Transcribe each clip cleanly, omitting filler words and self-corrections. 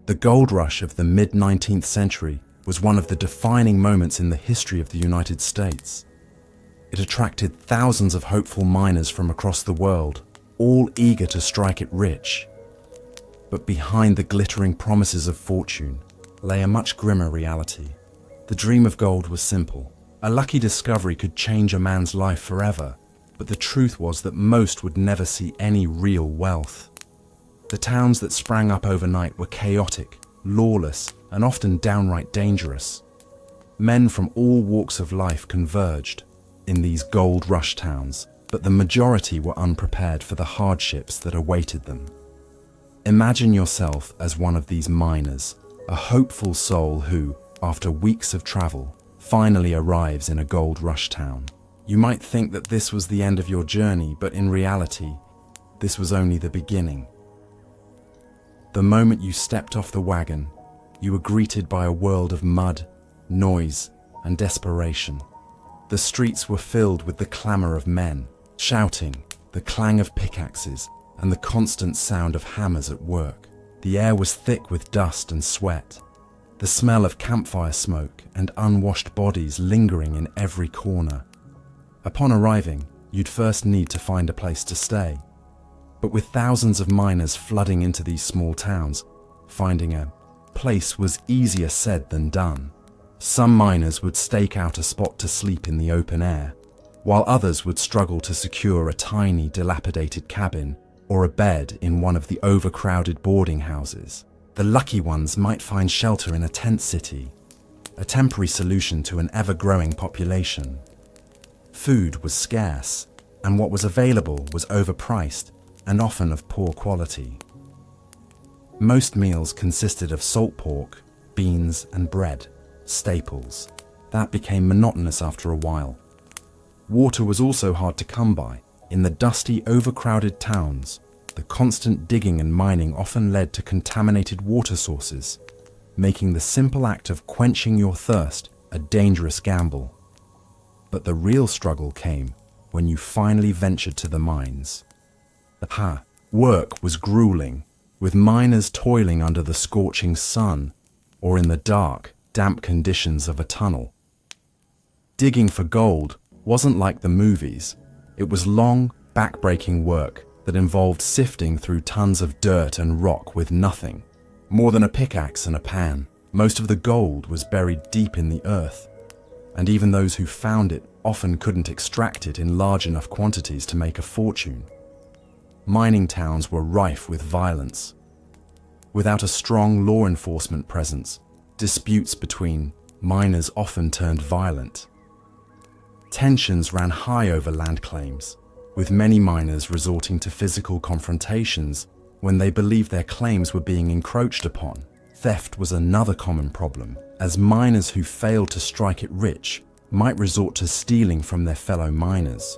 The gold rush of the mid-19th century was one of the defining moments in the history of the United States. It attracted thousands of hopeful miners from across the world, all eager to strike it rich. But behind the glittering promises of fortune lay a much grimmer reality. The dream of gold was simple. A lucky discovery could change a man's life forever, but the truth was that most would never see any real wealth. The towns that sprang up overnight were chaotic, lawless, and often downright dangerous. Men from all walks of life converged in these gold rush towns, but the majority were unprepared for the hardships that awaited them. Imagine yourself as one of these miners, a hopeful soul who, after weeks of travel, finally arrives in a gold rush town. You might think that this was the end of your journey, but in reality, this was only the beginning. The moment you stepped off the wagon, you were greeted by a world of mud, noise, and desperation. The streets were filled with the clamor of men, shouting, the clang of pickaxes, and the constant sound of hammers at work. The air was thick with dust and sweat, the smell of campfire smoke and unwashed bodies lingering in every corner. Upon arriving, you'd first need to find a place to stay. But with thousands of miners flooding into these small towns, finding a place was easier said than done. Some miners would stake out a spot to sleep in the open air, while others would struggle to secure a tiny, dilapidated cabin or a bed in one of the overcrowded boarding houses. The lucky ones might find shelter in a tent city, a temporary solution to an ever-growing population. Food was scarce, and what was available was overpriced and often of poor quality. Most meals consisted of salt pork, beans, and bread, staples. That became monotonous after a while. Water was also hard to come by. In the dusty, overcrowded towns, the constant digging and mining often led to contaminated water sources, making the simple act of quenching your thirst a dangerous gamble. But the real struggle came when you finally ventured to the mines. Work was grueling, with miners toiling under the scorching sun or in the dark, damp conditions of a tunnel. Digging for gold wasn't like the movies. It was long, back-breaking work that involved sifting through tons of dirt and rock with nothing more than a pickaxe and a pan. Most of the gold was buried deep in the earth, and even those who found it often couldn't extract it in large enough quantities to make a fortune. Mining towns were rife with violence. Without a strong law enforcement presence, disputes between miners often turned violent. Tensions ran high over land claims, with many miners resorting to physical confrontations when they believed their claims were being encroached upon. Theft was another common problem, as miners who failed to strike it rich might resort to stealing from their fellow miners.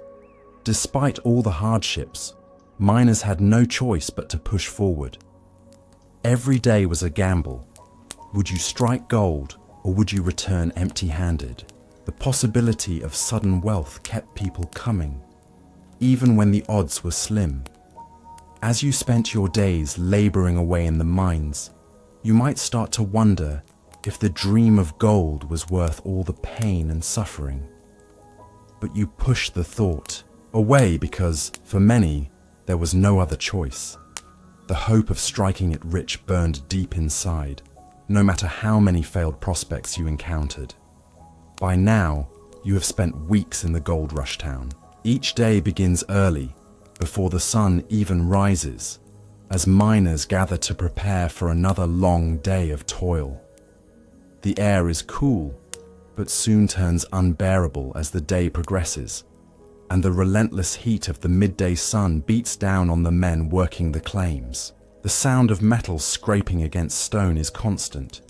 Despite all the hardships, miners had no choice but to push forward. Every day was a gamble. Would you strike gold, or would you return empty-handed? The possibility of sudden wealth kept people coming, even when the odds were slim. As you spent your days laboring away in the mines, you might start to wonder if the dream of gold was worth all the pain and suffering. But you pushed the thought away because, for many, there was no other choice. The hope of striking it rich burned deep inside, no matter how many failed prospects you encountered. By now, you have spent weeks in the gold rush town. Each day begins early, before the sun even rises, as miners gather to prepare for another long day of toil. The air is cool, but soon turns unbearable as the day progresses, and the relentless heat of the midday sun beats down on the men working the claims. The sound of metal scraping against stone is constant,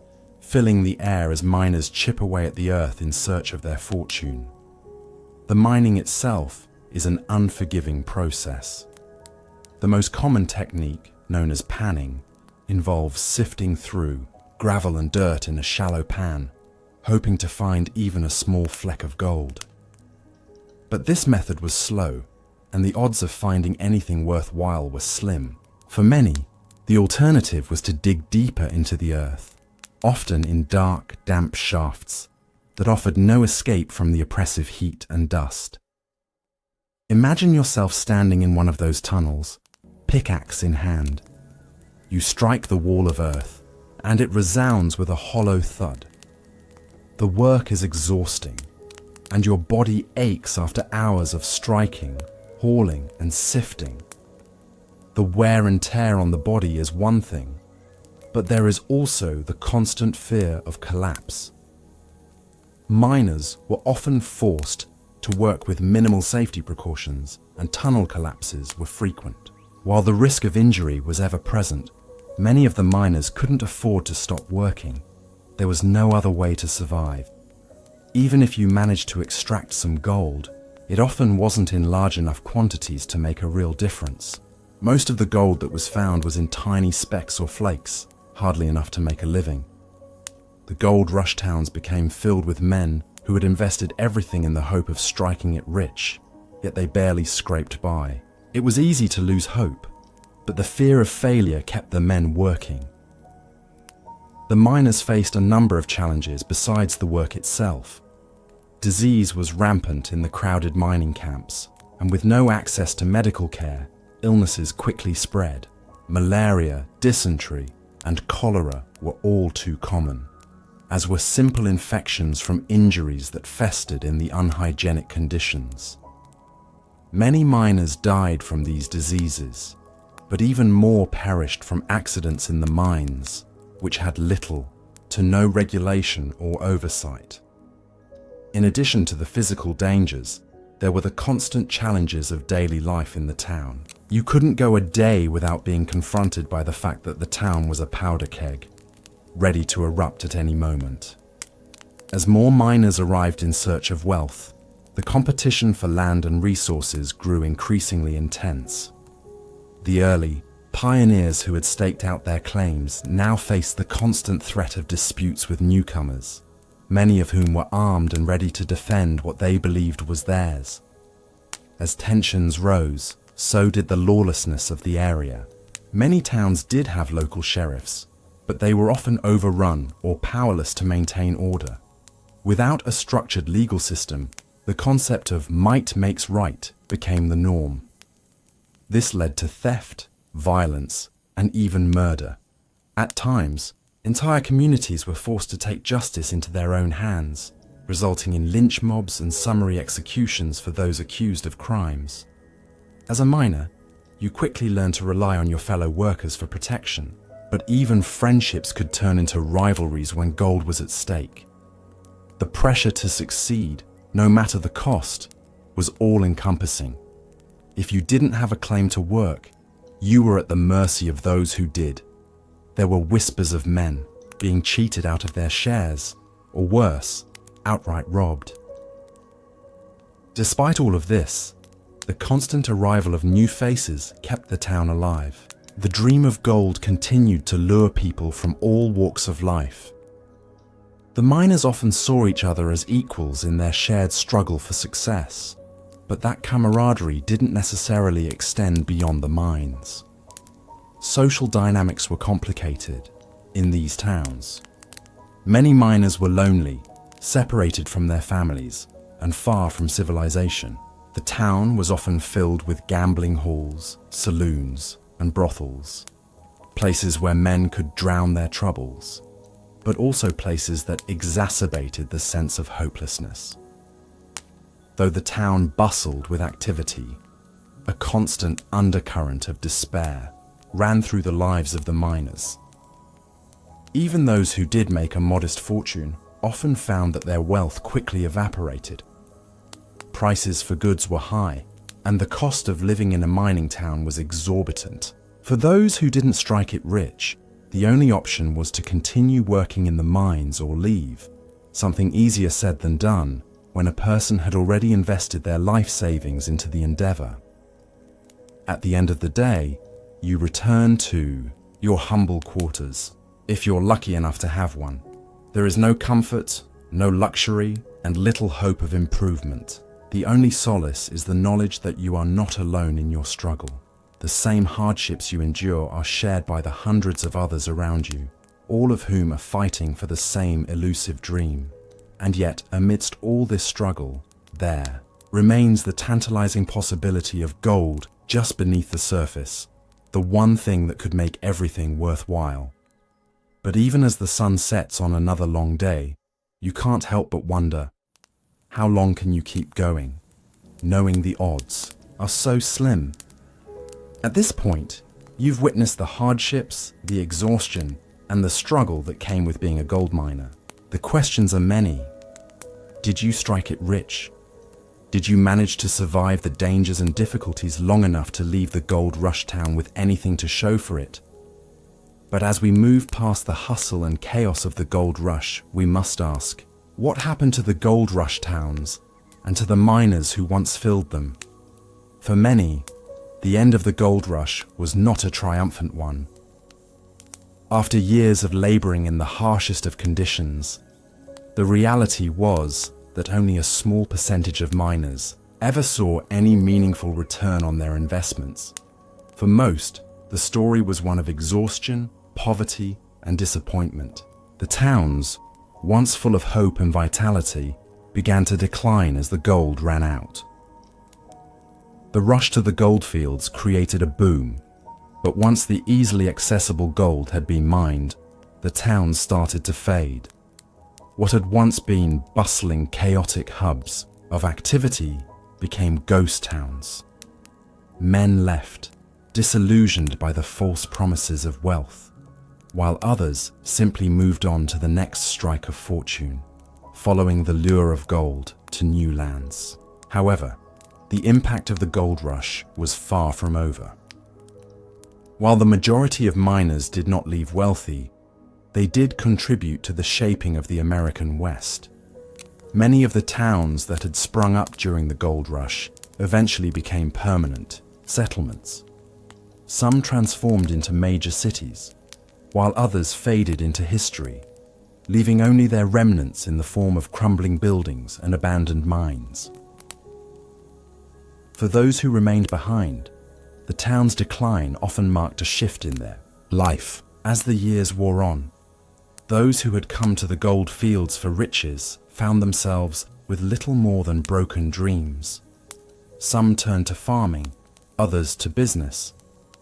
filling the air as miners chip away at the earth in search of their fortune. The mining itself is an unforgiving process. The most common technique, known as panning, involves sifting through gravel and dirt in a shallow pan, hoping to find even a small fleck of gold. But this method was slow, and the odds of finding anything worthwhile were slim. For many, The alternative was to dig deeper into the earth, often in dark, damp shafts that offered no escape from the oppressive heat and dust. Imagine yourself standing in one of those tunnels, pickaxe in hand. You strike the wall of earth, and it resounds with a hollow thud. The work is exhausting, and your body aches after hours of striking, hauling, and sifting. The wear and tear on the body is one thing, but there is also the constant fear of collapse. Miners were often forced to work with minimal safety precautions, and tunnel collapses were frequent. While the risk of injury was ever present, many of the miners couldn't afford to stop working. There was no other way to survive. Even if you managed to extract some gold, it often wasn't in large enough quantities to make a real difference. Most of the gold that was found was in tiny specks or flakes, hardly enough to make a living. The gold rush towns became filled with men who had invested everything in the hope of striking it rich, yet they barely scraped by. It was easy to lose hope, but the fear of failure kept the men working. The miners faced a number of challenges besides the work itself. Disease was rampant in the crowded mining camps, and with no access to medical care, illnesses quickly spread. Malaria, dysentery, and cholera were all too common, as were simple infections from injuries that festered in the unhygienic conditions. Many miners died from these diseases, but even more perished from accidents in the mines, which had little to no regulation or oversight. In addition to the physical dangers, there were the constant challenges of daily life in the town. You couldn't go a day without being confronted by the fact that the town was a powder keg, ready to erupt at any moment. As more miners arrived in search of wealth, the competition for land and resources grew increasingly intense. The early pioneers who had staked out their claims now faced the constant threat of disputes with newcomers, many of whom were armed and ready to defend what they believed was theirs. As tensions rose, so did the lawlessness of the area. Many towns did have local sheriffs, but they were often overrun or powerless to maintain order. Without a structured legal system, the concept of might makes right became the norm. This led to theft, violence, and even murder. At times, entire communities were forced to take justice into their own hands, resulting in lynch mobs and summary executions for those accused of crimes. As a miner, you quickly learned to rely on your fellow workers for protection, but even friendships could turn into rivalries when gold was at stake. The pressure to succeed, no matter the cost, was all-encompassing. If you didn't have a claim to work, you were at the mercy of those who did. There were whispers of men being cheated out of their shares, or worse, outright robbed. Despite all of this, the constant arrival of new faces kept the town alive. The dream of gold continued to lure people from all walks of life. The miners often saw each other as equals in their shared struggle for success, but that camaraderie didn't necessarily extend beyond the mines. Social dynamics were complicated in these towns. Many miners were lonely, separated from their families, and far from civilization. The town was often filled with gambling halls, saloons, and brothels, places where men could drown their troubles, but also places that exacerbated the sense of hopelessness. Though the town bustled with activity, a constant undercurrent of despair ran through the lives of the miners. Even those who did make a modest fortune often found that their wealth quickly evaporated. Prices for goods were high, and the cost of living in a mining town was exorbitant. For those who didn't strike it rich, the only option was to continue working in the mines or leave, something easier said than done when a person had already invested their life savings into the endeavor. At the end of the day, you return to your humble quarters, if you're lucky enough to have one. There is no comfort, no luxury, and little hope of improvement. The only solace is the knowledge that you are not alone in your struggle. The same hardships you endure are shared by the hundreds of others around you, all of whom are fighting for the same elusive dream. And yet, amidst all this struggle, there remains the tantalizing possibility of gold just beneath the surface, the one thing that could make everything worthwhile. But even as the sun sets on another long day, you can't help but wonder, how long can you keep going, knowing the odds are so slim? At this point, you've witnessed the hardships, the exhaustion, and the struggle that came with being a gold miner. The questions are many. Did you strike it rich? Did you manage to survive the dangers and difficulties long enough to leave the gold rush town with anything to show for it? But as we move past the hustle and chaos of the gold rush, we must ask, what happened to the gold rush towns and to the miners who once filled them? For many, the end of the gold rush was not a triumphant one. After years of laboring in the harshest of conditions, the reality was that only a small percentage of miners ever saw any meaningful return on their investments. For most, the story was one of exhaustion, poverty, and disappointment. The towns, once full of hope and vitality, began to decline as the gold ran out. The rush to the goldfields created a boom, but once the easily accessible gold had been mined, the towns started to fade. What had once been bustling, chaotic hubs of activity became ghost towns. Men left, disillusioned by the false promises of wealth, while others simply moved on to the next strike of fortune, following the lure of gold to new lands. However, the impact of the gold rush was far from over. While the majority of miners did not leave wealthy, they did contribute to the shaping of the American West. Many of the towns that had sprung up during the gold rush eventually became permanent settlements. Some transformed into major cities, while others faded into history, leaving only their remnants in the form of crumbling buildings and abandoned mines. For those who remained behind, the town's decline often marked a shift in their life. As the years wore on, those who had come to the gold fields for riches found themselves with little more than broken dreams. Some turned to farming, others to business,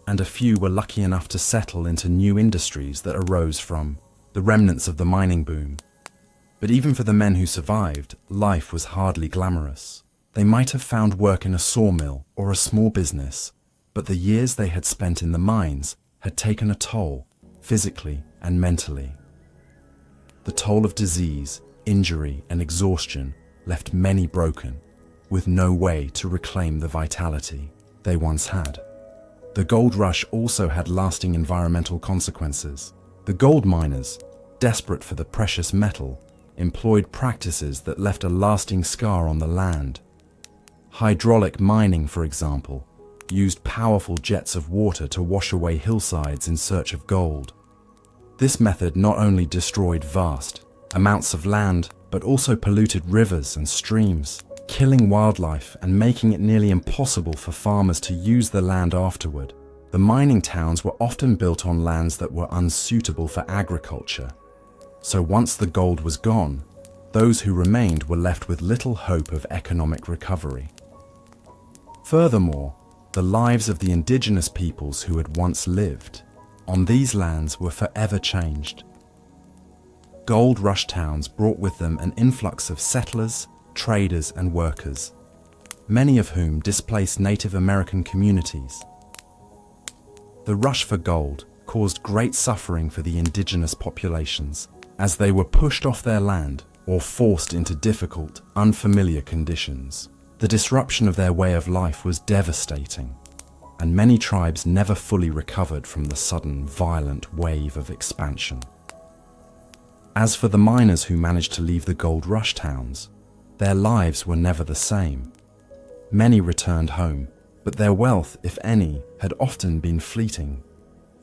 and a few were lucky enough to settle into new industries that arose from the remnants of the mining boom. But even for the men who survived, life was hardly glamorous. They might have found work in a sawmill or a small business, but the years they had spent in the mines had taken a toll, physically and mentally. The toll of disease, injury, and exhaustion left many broken, with no way to reclaim the vitality they once had. The gold rush also had lasting environmental consequences. The gold miners, desperate for the precious metal, employed practices that left a lasting scar on the land. Hydraulic mining, for example, used powerful jets of water to wash away hillsides in search of gold. This method not only destroyed vast amounts of land, but also polluted rivers and streams, killing wildlife and making it nearly impossible for farmers to use the land afterward. The mining towns were often built on lands that were unsuitable for agriculture. So once the gold was gone, those who remained were left with little hope of economic recovery. Furthermore, the lives of the indigenous peoples who had once lived on these lands were forever changed. Gold rush towns brought with them an influx of settlers, traders, and workers, many of whom displaced Native American communities. The rush for gold caused great suffering for the indigenous populations, as they were pushed off their land or forced into difficult, unfamiliar conditions. The disruption of their way of life was devastating, and many tribes never fully recovered from the sudden, violent wave of expansion. As for the miners who managed to leave the gold rush towns, their lives were never the same. Many returned home, but their wealth, if any, had often been fleeting.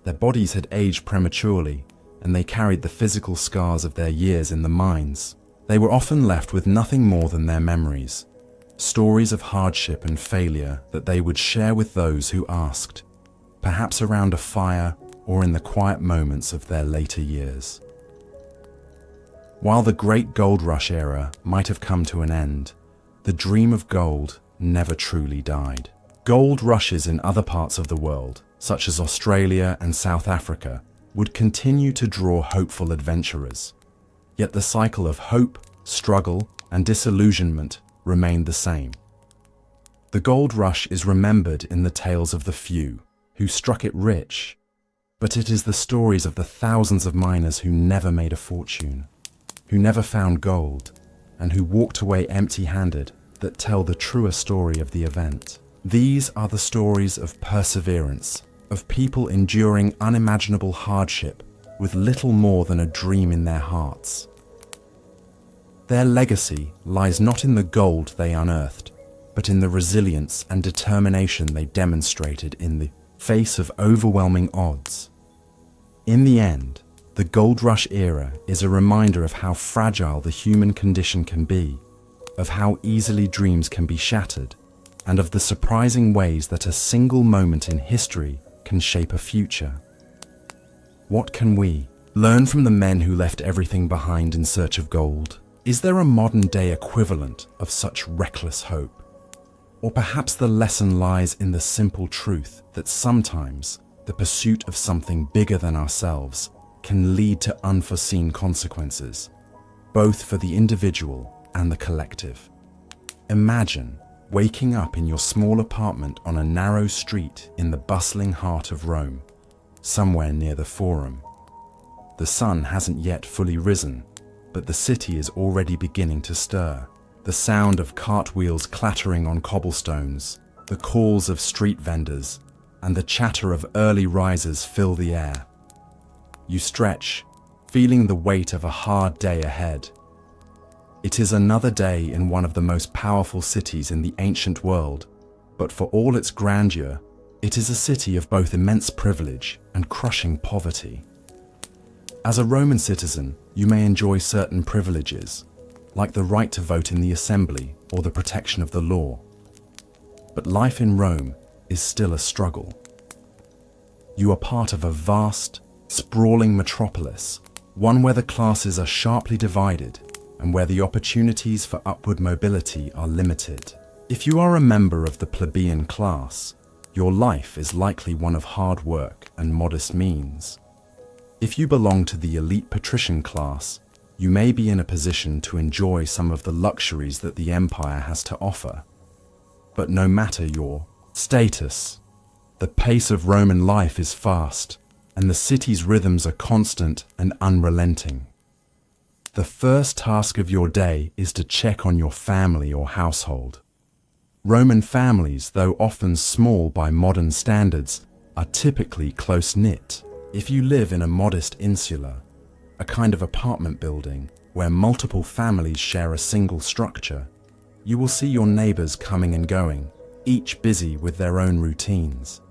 Their bodies had aged prematurely, and they carried the physical scars of their years in the mines. They were often left with nothing more than their memories, stories of hardship and failure that they would share with those who asked. perhaps around a fire or in the quiet moments of their later years. While the great gold rush era might have come to an end, the dream of gold never truly died. Gold rushes in other parts of the world, such as Australia and South Africa, would continue to draw hopeful adventurers. Yet the cycle of hope, struggle, and disillusionment remained the same. The gold rush is remembered in the tales of the few who struck it rich, but it is the stories of the thousands of miners who never made a fortune, who never found gold, and who walked away empty-handed that tell the truer story of the event. These are the stories of perseverance, of people enduring unimaginable hardship with little more than a dream in their hearts. Their legacy lies not in the gold they unearthed, but in the resilience and determination they demonstrated in the face of overwhelming odds. In the end, the gold rush era is a reminder of how fragile the human condition can be, of how easily dreams can be shattered, and of the surprising ways that a single moment in history can shape a future. What can we learn from the men who left everything behind in search of gold? Is there a modern-day equivalent of such reckless hope? Or perhaps the lesson lies in the simple truth that sometimes the pursuit of something bigger than ourselves can lead to unforeseen consequences, both for the individual and the collective. Imagine waking up in your small apartment on a narrow street in the bustling heart of Rome, somewhere near the Forum. The sun hasn't yet fully risen, but the city is already beginning to stir. The sound of cartwheels clattering on cobblestones, the calls of street vendors, and the chatter of early risers fill the air. You stretch, feeling the weight of a hard day ahead. It is another day in one of the most powerful cities in the ancient world, but for all its grandeur, it is a city of both immense privilege and crushing poverty. As a Roman citizen, you may enjoy certain privileges, like the right to vote in the assembly or the protection of the law. But life in Rome is still a struggle. You are part of a vast, sprawling metropolis, one where the classes are sharply divided and where the opportunities for upward mobility are limited. If you are a member of the plebeian class, your life is likely one of hard work and modest means. If you belong to the elite patrician class, you may be in a position to enjoy some of the luxuries that the empire has to offer. But no matter your status, the pace of Roman life is fast, and the city's rhythms are constant and unrelenting. The first task of your day is to check on your family or household. Roman families, though often small by modern standards, are typically close-knit. If you live in a modest insula, a kind of apartment building where multiple families share a single structure, you will see your neighbors coming and going, each busy with their own routines.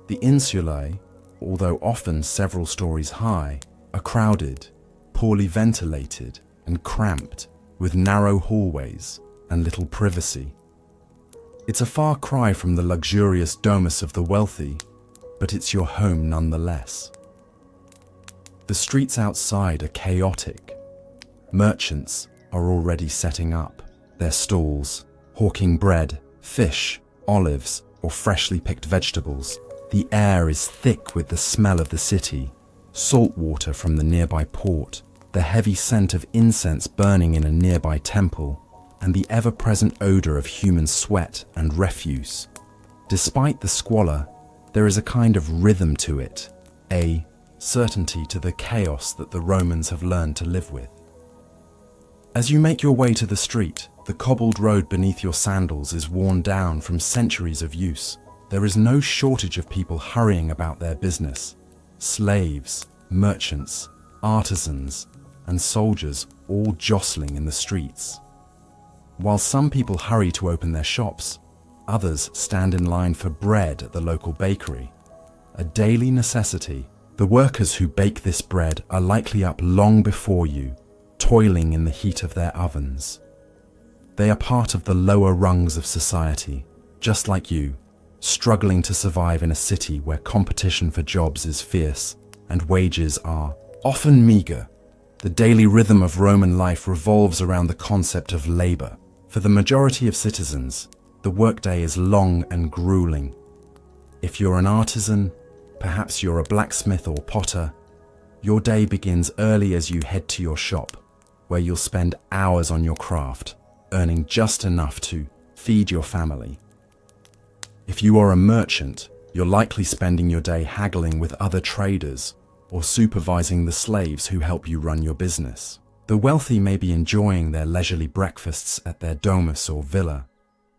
The insulae, although often several stories high, are crowded, poorly ventilated, and cramped, with narrow hallways and little privacy. It's a far cry from the luxurious domus of the wealthy, but it's your home nonetheless. The streets outside are chaotic. Merchants are already setting up their stalls, hawking bread, fish, olives, or freshly picked vegetables. The air is thick with the smell of the city, salt water from the nearby port, the heavy scent of incense burning in a nearby temple, and the ever-present odor of human sweat and refuse. Despite the squalor, there is a kind of rhythm to it, a certainty to the chaos that the Romans have learned to live with. As you make your way to the street, the cobbled road beneath your sandals is worn down from centuries of use. There is no shortage of people hurrying about their business. Slaves, merchants, artisans, and soldiers all jostling in the streets. While some people hurry to open their shops, others stand in line for bread at the local bakery. A daily necessity, the workers who bake this bread are likely up long before you, toiling in the heat of their ovens. They are part of the lower rungs of society, just like you, struggling to survive in a city where competition for jobs is fierce and wages are often meager. The daily rhythm of Roman life revolves around the concept of labor. For the majority of citizens, the workday is long and grueling. If you're an artisan, perhaps you're a blacksmith or potter, your day begins early as you head to your shop, where you'll spend hours on your craft, earning just enough to feed your family. If you are a merchant, you're likely spending your day haggling with other traders or supervising the slaves who help you run your business. The wealthy may be enjoying their leisurely breakfasts at their domus or villa,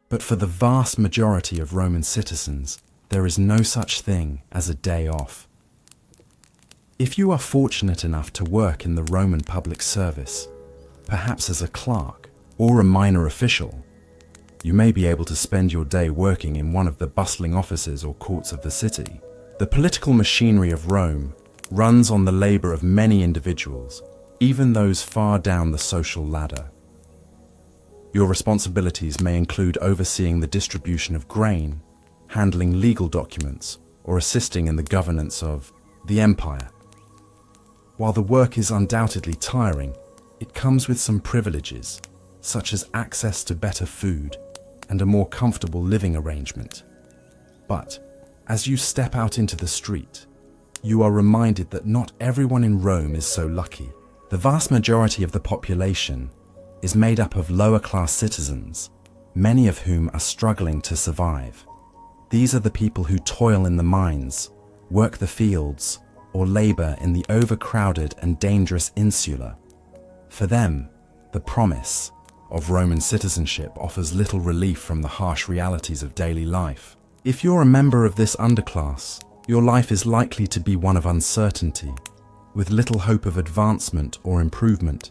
but for the vast majority of Roman citizens, there is no such thing as a day off. If you are fortunate enough to work in the Roman public service, perhaps as a clerk or a minor official, you may be able to spend your day working in one of the bustling offices or courts of the city. The political machinery of Rome runs on the labor of many individuals, even those far down the social ladder. Your responsibilities may include overseeing the distribution of grain, handling legal documents, or assisting in the governance of the empire. While the work is undoubtedly tiring, it comes with some privileges, such as access to better food and a more comfortable living arrangement. But as you step out into the street, you are reminded that not everyone in Rome is so lucky. The vast majority of the population is made up of lower-class citizens, many of whom are struggling to survive. These are the people who toil in the mines, work the fields, or labor in the overcrowded and dangerous insula. For them, the promise of Roman citizenship offers little relief from the harsh realities of daily life. If you're a member of this underclass, your life is likely to be one of uncertainty, with little hope of advancement or improvement.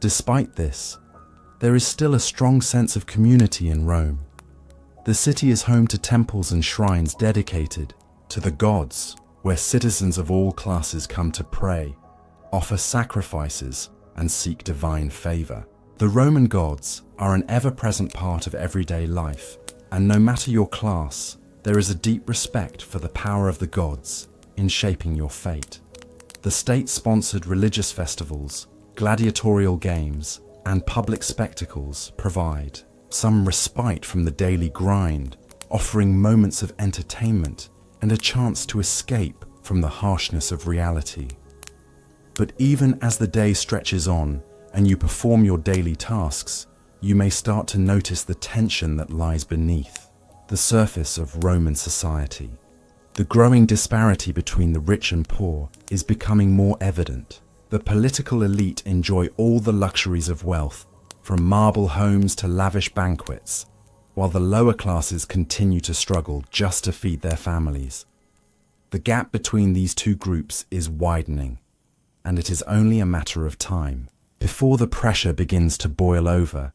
Despite this, there is still a strong sense of community in Rome. The city is home to temples and shrines dedicated to the gods, where citizens of all classes come to pray, offer sacrifices, and seek divine favor. The Roman gods are an ever-present part of everyday life, and no matter your class, there is a deep respect for the power of the gods in shaping your fate. The state-sponsored religious festivals, gladiatorial games, and public spectacles provide some respite from the daily grind, offering moments of entertainment and a chance to escape from the harshness of reality. But even as the day stretches on and you perform your daily tasks, you may start to notice the tension that lies beneath the surface of Roman society. The growing disparity between the rich and poor is becoming more evident. The political elite enjoy all the luxuries of wealth, from marble homes to lavish banquets, while the lower classes continue to struggle just to feed their families. The gap between these two groups is widening, and it is only a matter of time before the pressure begins to boil over.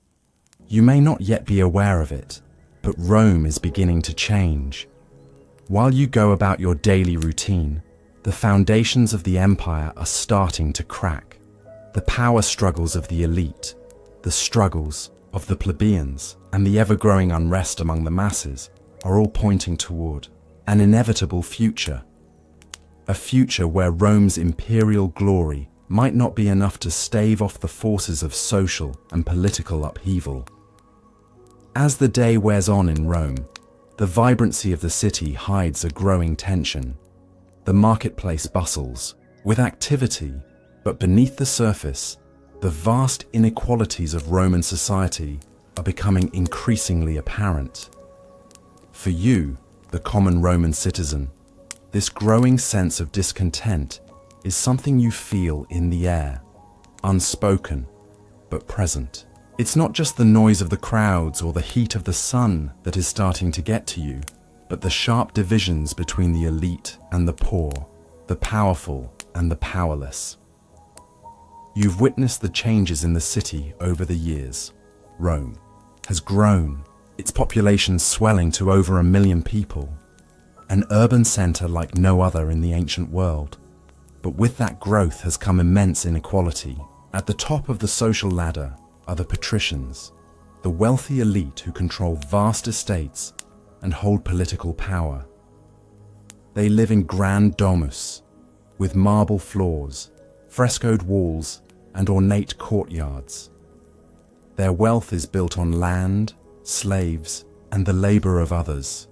You may not yet be aware of it, but Rome is beginning to change. While you go about your daily routine, the foundations of the empire are starting to crack. The power struggles of the elite, the struggles of the plebeians, and the ever-growing unrest among the masses are all pointing toward an inevitable future. A future where Rome's imperial glory might not be enough to stave off the forces of social and political upheaval. As the day wears on in Rome, the vibrancy of the city hides a growing tension. The marketplace bustles with activity, but beneath the surface, the vast inequalities of Roman society are becoming increasingly apparent. For you, the common Roman citizen, this growing sense of discontent is something you feel in the air, unspoken, but present. It's not just the noise of the crowds or the heat of the sun that is starting to get to you, but the sharp divisions between the elite and the poor, the powerful and the powerless. You've witnessed the changes in the city over the years. Rome has grown, its population swelling to over 1 million people, an urban center like no other in the ancient world. But with that growth has come immense inequality. At the top of the social ladder are the patricians, the wealthy elite who control vast estates and hold political power. They live in grand domus, with marble floors, frescoed walls, and ornate courtyards. Their wealth is built on land, slaves, and the labor of others.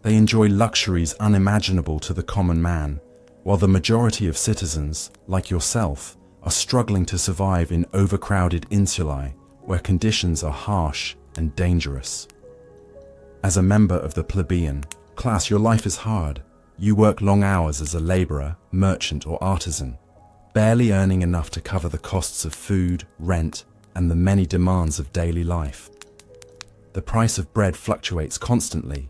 They enjoy luxuries unimaginable to the common man, while the majority of citizens, like yourself, are struggling to survive in overcrowded insulae where conditions are harsh and dangerous. As a member of the plebeian class, your life is hard. You work long hours as a laborer, merchant, or artisan, barely earning enough to cover the costs of food, rent, and the many demands of daily life. The price of bread fluctuates constantly,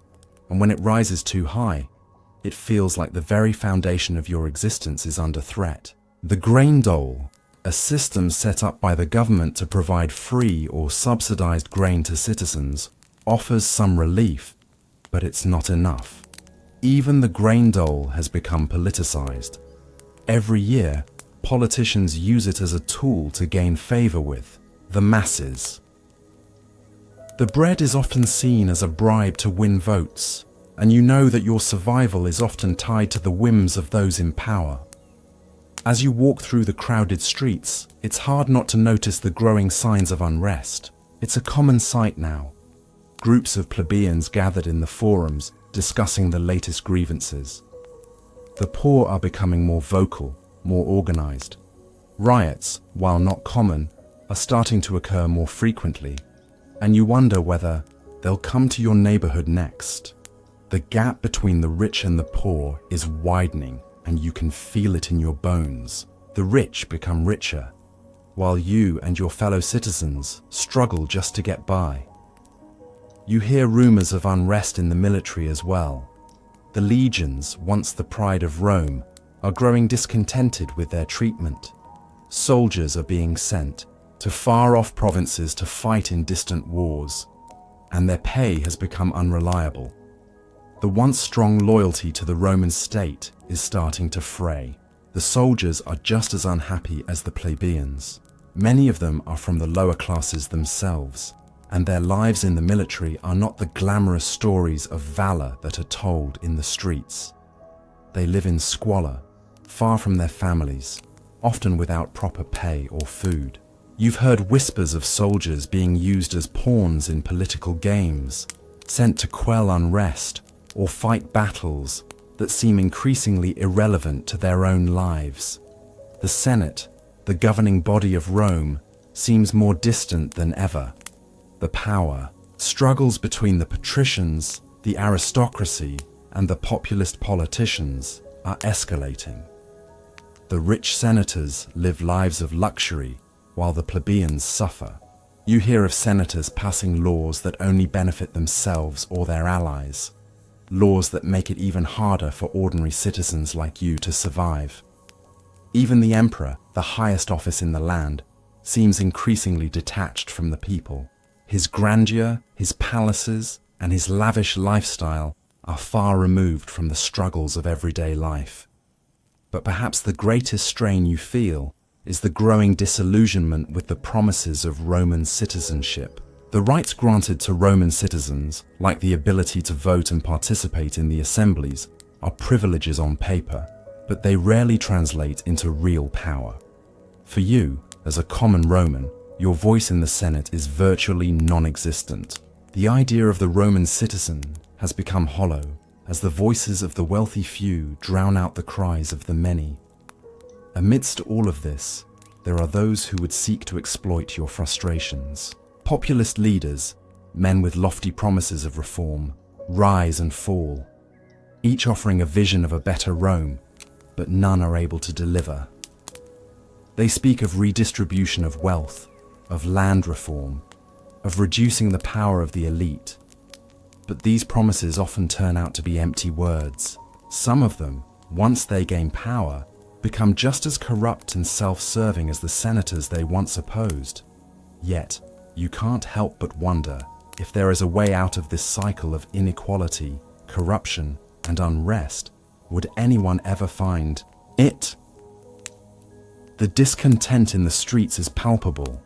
and when it rises too high, it feels like the very foundation of your existence is under threat. The grain dole, a system set up by the government to provide free or subsidized grain to citizens, offers some relief, but it's not enough. Even the grain dole has become politicized. Every year, politicians use it as a tool to gain favor with the masses. The bread is often seen as a bribe to win votes, and you know that your survival is often tied to the whims of those in power. As you walk through the crowded streets, it's hard not to notice the growing signs of unrest. It's a common sight now. Groups of plebeians gathered in the forums discussing the latest grievances. The poor are becoming more vocal, more organized. Riots, while not common, are starting to occur more frequently, and you wonder whether they'll come to your neighborhood next. The gap between the rich and the poor is widening, and you can feel it in your bones. The rich become richer, while you and your fellow citizens struggle just to get by. You hear rumors of unrest in the military as well. The legions, once the pride of Rome, are growing discontented with their treatment. Soldiers are being sent to far-off provinces to fight in distant wars, and their pay has become unreliable. The once strong loyalty to the Roman state is starting to fray. The soldiers are just as unhappy as the plebeians. Many of them are from the lower classes themselves, and their lives in the military are not the glamorous stories of valor that are told in the streets. They live in squalor, far from their families, often without proper pay or food. You've heard whispers of soldiers being used as pawns in political games, sent to quell unrest or fight battles that seem increasingly irrelevant to their own lives. The Senate, the governing body of Rome, seems more distant than ever. The power struggles between the patricians, the aristocracy, and the populist politicians are escalating. The rich senators live lives of luxury while the plebeians suffer. You hear of senators passing laws that only benefit themselves or their allies, laws that make it even harder for ordinary citizens like you to survive. Even the emperor, the highest office in the land, seems increasingly detached from the people. His grandeur, his palaces, and his lavish lifestyle are far removed from the struggles of everyday life. But perhaps the greatest strain you feel is the growing disillusionment with the promises of Roman citizenship. The rights granted to Roman citizens, like the ability to vote and participate in the assemblies, are privileges on paper, but they rarely translate into real power. For you, as a common Roman, your voice in the Senate is virtually non-existent. The idea of the Roman citizen has become hollow, as the voices of the wealthy few drown out the cries of the many. Amidst all of this, there are those who would seek to exploit your frustrations. Populist leaders, men with lofty promises of reform, rise and fall, each offering a vision of a better Rome, but none are able to deliver. They speak of redistribution of wealth, of land reform, of reducing the power of the elite. But these promises often turn out to be empty words. Some of them, once they gain power, become just as corrupt and self-serving as the senators they once opposed. Yet, you can't help but wonder if there is a way out of this cycle of inequality, corruption, and unrest. Would anyone ever find it? The discontent in the streets is palpable.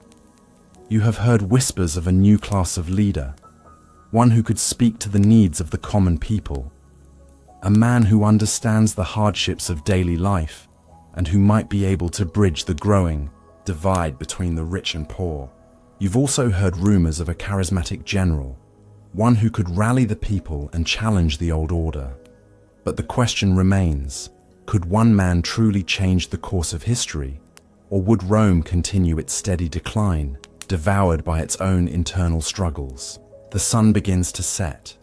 You have heard whispers of a new class of leader, one who could speak to the needs of the common people, a man who understands the hardships of daily life and who might be able to bridge the growing divide between the rich and poor. You've also heard rumors of a charismatic general, one who could rally the people and challenge the old order. But the question remains, could one man truly change the course of history, or would Rome continue its steady decline, devoured by its own internal struggles? The sun begins to set,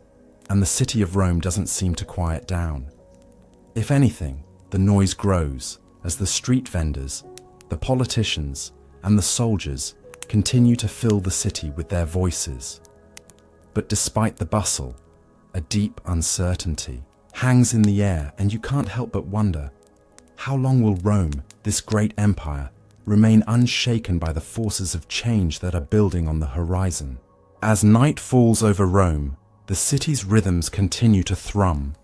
and the city of Rome doesn't seem to quiet down. If anything, the noise grows as the street vendors, the politicians, and the soldiers continue to fill the city with their voices. But despite the bustle, a deep uncertainty hangs in the air, and you can't help but wonder, how long will Rome, this great empire, remain unshaken by the forces of change that are building on the horizon? As night falls over Rome, the city's rhythms continue to thrum,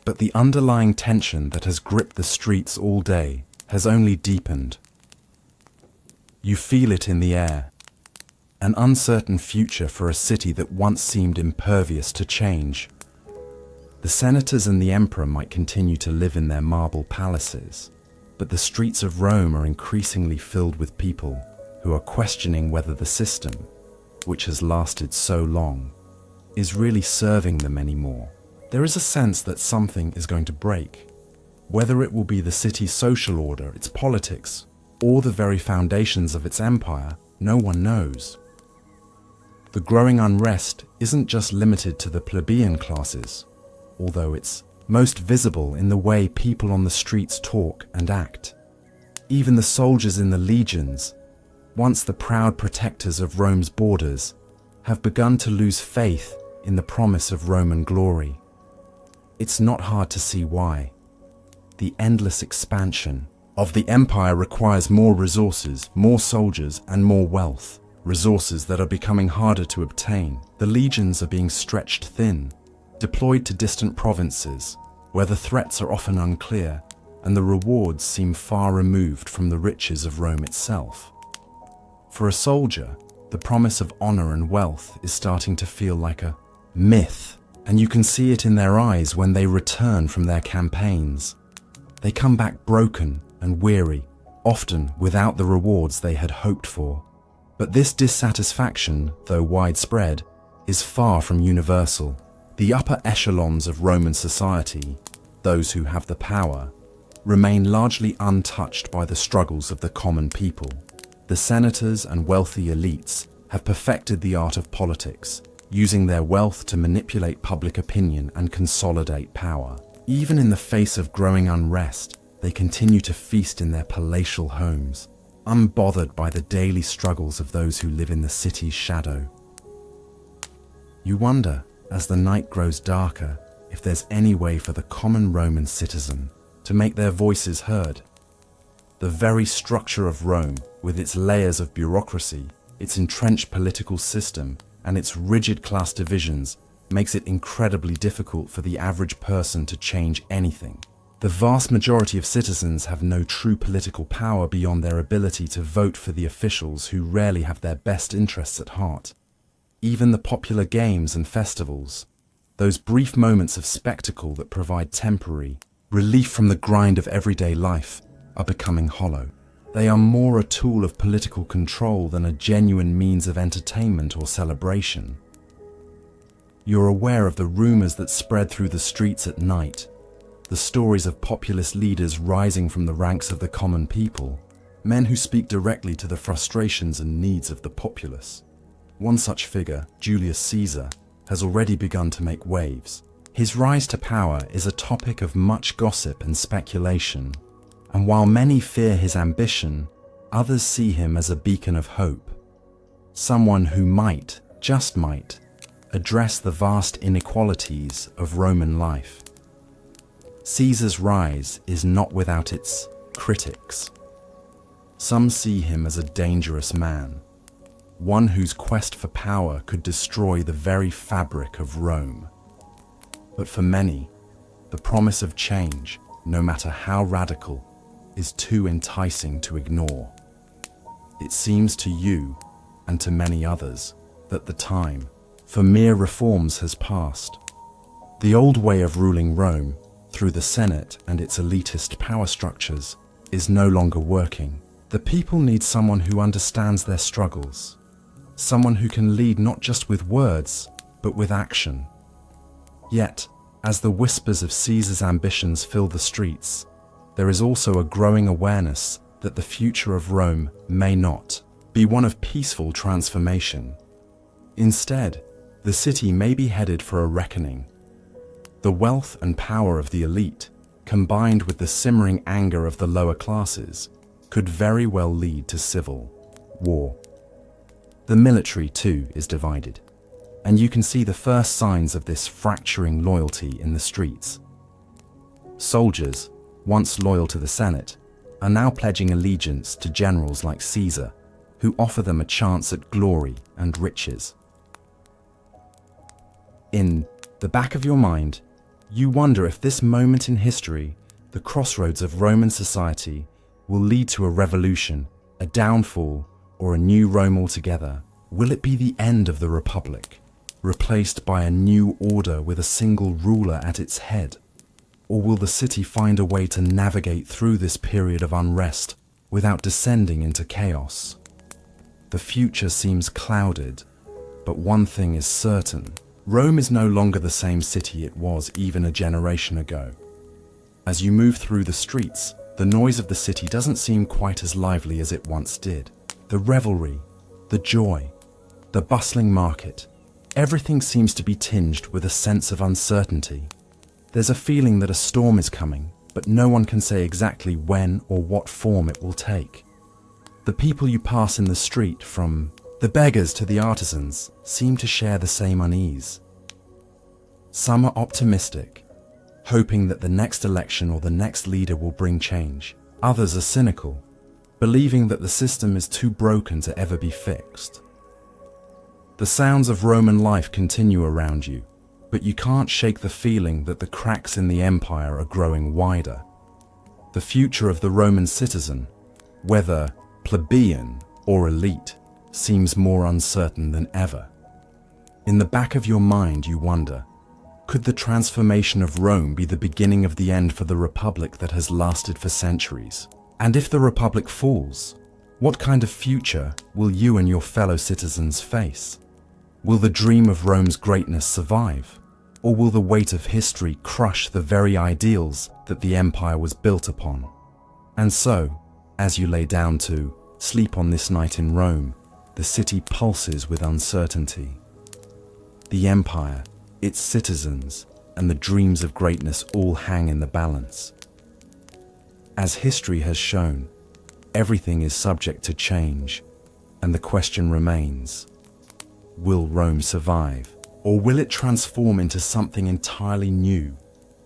but the underlying tension that has gripped the streets all day has only deepened. You feel it in the air, an uncertain future for a city that once seemed impervious to change. The senators and the emperor might continue to live in their marble palaces, but the streets of Rome are increasingly filled with people who are questioning whether the system, which has lasted so long, is really serving them anymore. There is a sense that something is going to break. Whether it will be the city's social order, its politics, or the very foundations of its empire, no one knows. The growing unrest isn't just limited to the plebeian classes, although it's most visible in the way people on the streets talk and act. Even the soldiers in the legions, once the proud protectors of Rome's borders, have begun to lose faith in the promise of Roman glory. It's not hard to see why. The endless expansion of the empire requires more resources, more soldiers, and more wealth, resources that are becoming harder to obtain. The legions are being stretched thin, deployed to distant provinces, where the threats are often unclear and the rewards seem far removed from the riches of Rome itself. For a soldier, the promise of honor and wealth is starting to feel like a myth, and you can see it in their eyes when they return from their campaigns. They come back broken and weary, often without the rewards they had hoped for. But this dissatisfaction, though widespread, is far from universal. The upper echelons of Roman society, those who have the power, remain largely untouched by the struggles of the common people. The senators and wealthy elites have perfected the art of politics, using their wealth to manipulate public opinion and consolidate power. Even in the face of growing unrest, they continue to feast in their palatial homes, unbothered by the daily struggles of those who live in the city's shadow. You wonder, as the night grows darker, if there's any way for the common Roman citizen to make their voices heard. The very structure of Rome, with its layers of bureaucracy, its entrenched political system, and its rigid class divisions, makes it incredibly difficult for the average person to change anything. The vast majority of citizens have no true political power beyond their ability to vote for the officials who rarely have their best interests at heart. Even the popular games and festivals, those brief moments of spectacle that provide temporary relief from the grind of everyday life, are becoming hollow. They are more a tool of political control than a genuine means of entertainment or celebration. You're aware of the rumors that spread through the streets at night, the stories of populist leaders rising from the ranks of the common people, men who speak directly to the frustrations and needs of the populace. One such figure, Julius Caesar, has already begun to make waves. His rise to power is a topic of much gossip and speculation, and while many fear his ambition, others see him as a beacon of hope, someone who might, just might, address the vast inequalities of Roman life. Caesar's rise is not without its critics. Some see him as a dangerous man, one whose quest for power could destroy the very fabric of Rome. But for many, the promise of change, no matter how radical, is too enticing to ignore. It seems to you, and to many others, that the time for mere reforms has passed. The old way of ruling Rome, through the Senate and its elitist power structures, is no longer working. The people need someone who understands their struggles, someone who can lead not just with words, but with action. Yet, as the whispers of Caesar's ambitions fill the streets, there is also a growing awareness that the future of Rome may not be one of peaceful transformation. Instead, the city may be headed for a reckoning. The wealth and power of the elite, combined with the simmering anger of the lower classes, could very well lead to civil war. The military, too, is divided, and you can see the first signs of this fracturing loyalty in the streets. Soldiers, once loyal to the Senate, are now pledging allegiance to generals like Caesar, who offer them a chance at glory and riches. In the back of your mind, you wonder if this moment in history, the crossroads of Roman society, will lead to a revolution, a downfall, or a new Rome altogether. Will it be the end of the Republic, replaced by a new order with a single ruler at its head? Or will the city find a way to navigate through this period of unrest without descending into chaos? The future seems clouded, but one thing is certain. Rome is no longer the same city it was even a generation ago. As you move through the streets, the noise of the city doesn't seem quite as lively as it once did. The revelry, the joy, the bustling market, everything seems to be tinged with a sense of uncertainty. There's a feeling that a storm is coming, but no one can say exactly when or what form it will take. The people you pass in the street, from the beggars to the artisans, seem to share the same unease. Some are optimistic, hoping that the next election or the next leader will bring change. Others are cynical, believing that the system is too broken to ever be fixed. The sounds of Roman life continue around you, but you can't shake the feeling that the cracks in the empire are growing wider. The future of the Roman citizen, whether plebeian or elite, seems more uncertain than ever. In the back of your mind you wonder, could the transformation of Rome be the beginning of the end for the Republic that has lasted for centuries? And if the Republic falls, what kind of future will you and your fellow citizens face? Will the dream of Rome's greatness survive? Or will the weight of history crush the very ideals that the empire was built upon? And so, as you lay down to sleep on this night in Rome, the city pulses with uncertainty. The empire, its citizens, and the dreams of greatness all hang in the balance. As history has shown, everything is subject to change, and the question remains, will Rome survive? Or will it transform into something entirely new,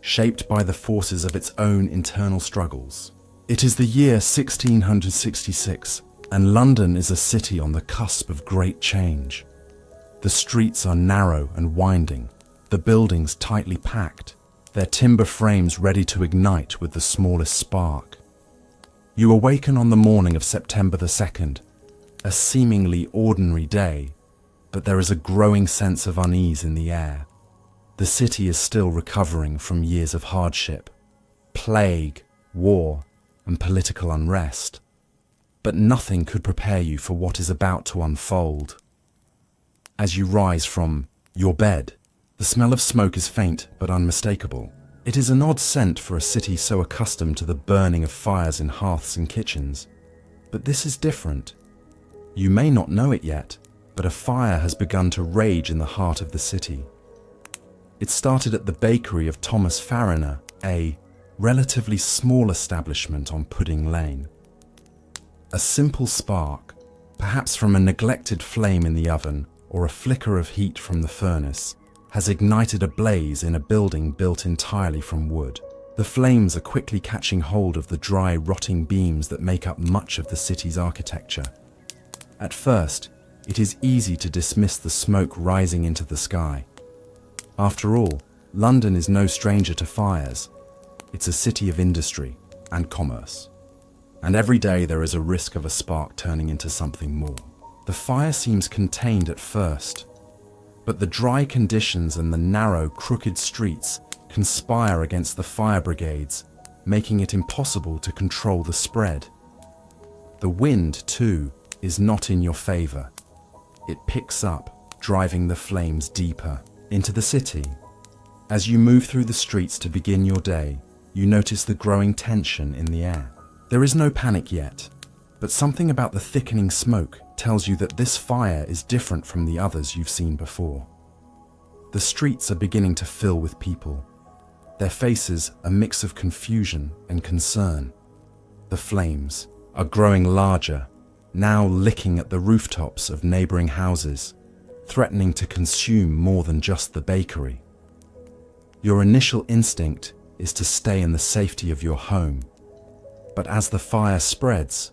shaped by the forces of its own internal struggles? It is the year 1666, and London is a city on the cusp of great change. The streets are narrow and winding, the buildings tightly packed, their timber frames ready to ignite with the smallest spark. You awaken on the morning of September the 2nd, a seemingly ordinary day, but there is a growing sense of unease in the air. The city is still recovering from years of hardship, plague, war, and political unrest. But nothing could prepare you for what is about to unfold. As you rise from your bed, the smell of smoke is faint but unmistakable. It is an odd scent for a city so accustomed to the burning of fires in hearths and kitchens. But this is different. You may not know it yet, but a fire has begun to rage in the heart of the city. It started at the bakery of Thomas Fariner, a relatively small establishment on Pudding Lane. A simple spark, perhaps from a neglected flame in the oven or a flicker of heat from the furnace, has ignited a blaze in a building built entirely from wood. The flames are quickly catching hold of the dry, rotting beams that make up much of the city's architecture. At first, it is easy to dismiss the smoke rising into the sky. After all, London is no stranger to fires. It's a city of industry and commerce. And every day there is a risk of a spark turning into something more. The fire seems contained at first, But the dry conditions and the narrow, crooked streets conspire against the fire brigades, making it impossible to control the spread. The wind, too, is not in your favor. It picks up, driving the flames deeper into the city. As you move through the streets to begin your day, you notice the growing tension in the air. There is no panic yet, but something about the thickening smoke tells you that this fire is different from the others you've seen before. The streets are beginning to fill with people, their faces a mix of confusion and concern. The flames are growing larger, now licking at the rooftops of neighboring houses, threatening to consume more than just the bakery. Your initial instinct is to stay in the safety of your home, but as the fire spreads,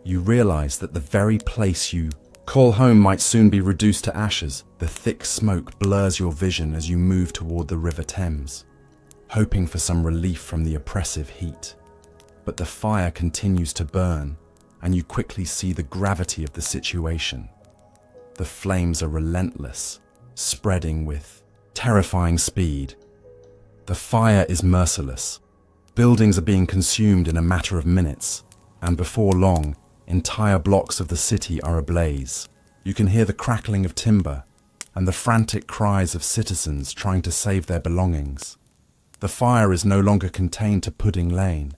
you realize that the very place you call home might soon be reduced to ashes. The thick smoke blurs your vision as you move toward the River Thames, hoping for some relief from the oppressive heat. But the fire continues to burn, and you quickly see the gravity of the situation. The flames are relentless, spreading with terrifying speed. The fire is merciless. Buildings are being consumed in a matter of minutes, and before long, entire blocks of the city are ablaze. You can hear the crackling of timber and the frantic cries of citizens trying to save their belongings. The fire is no longer contained to Pudding Lane.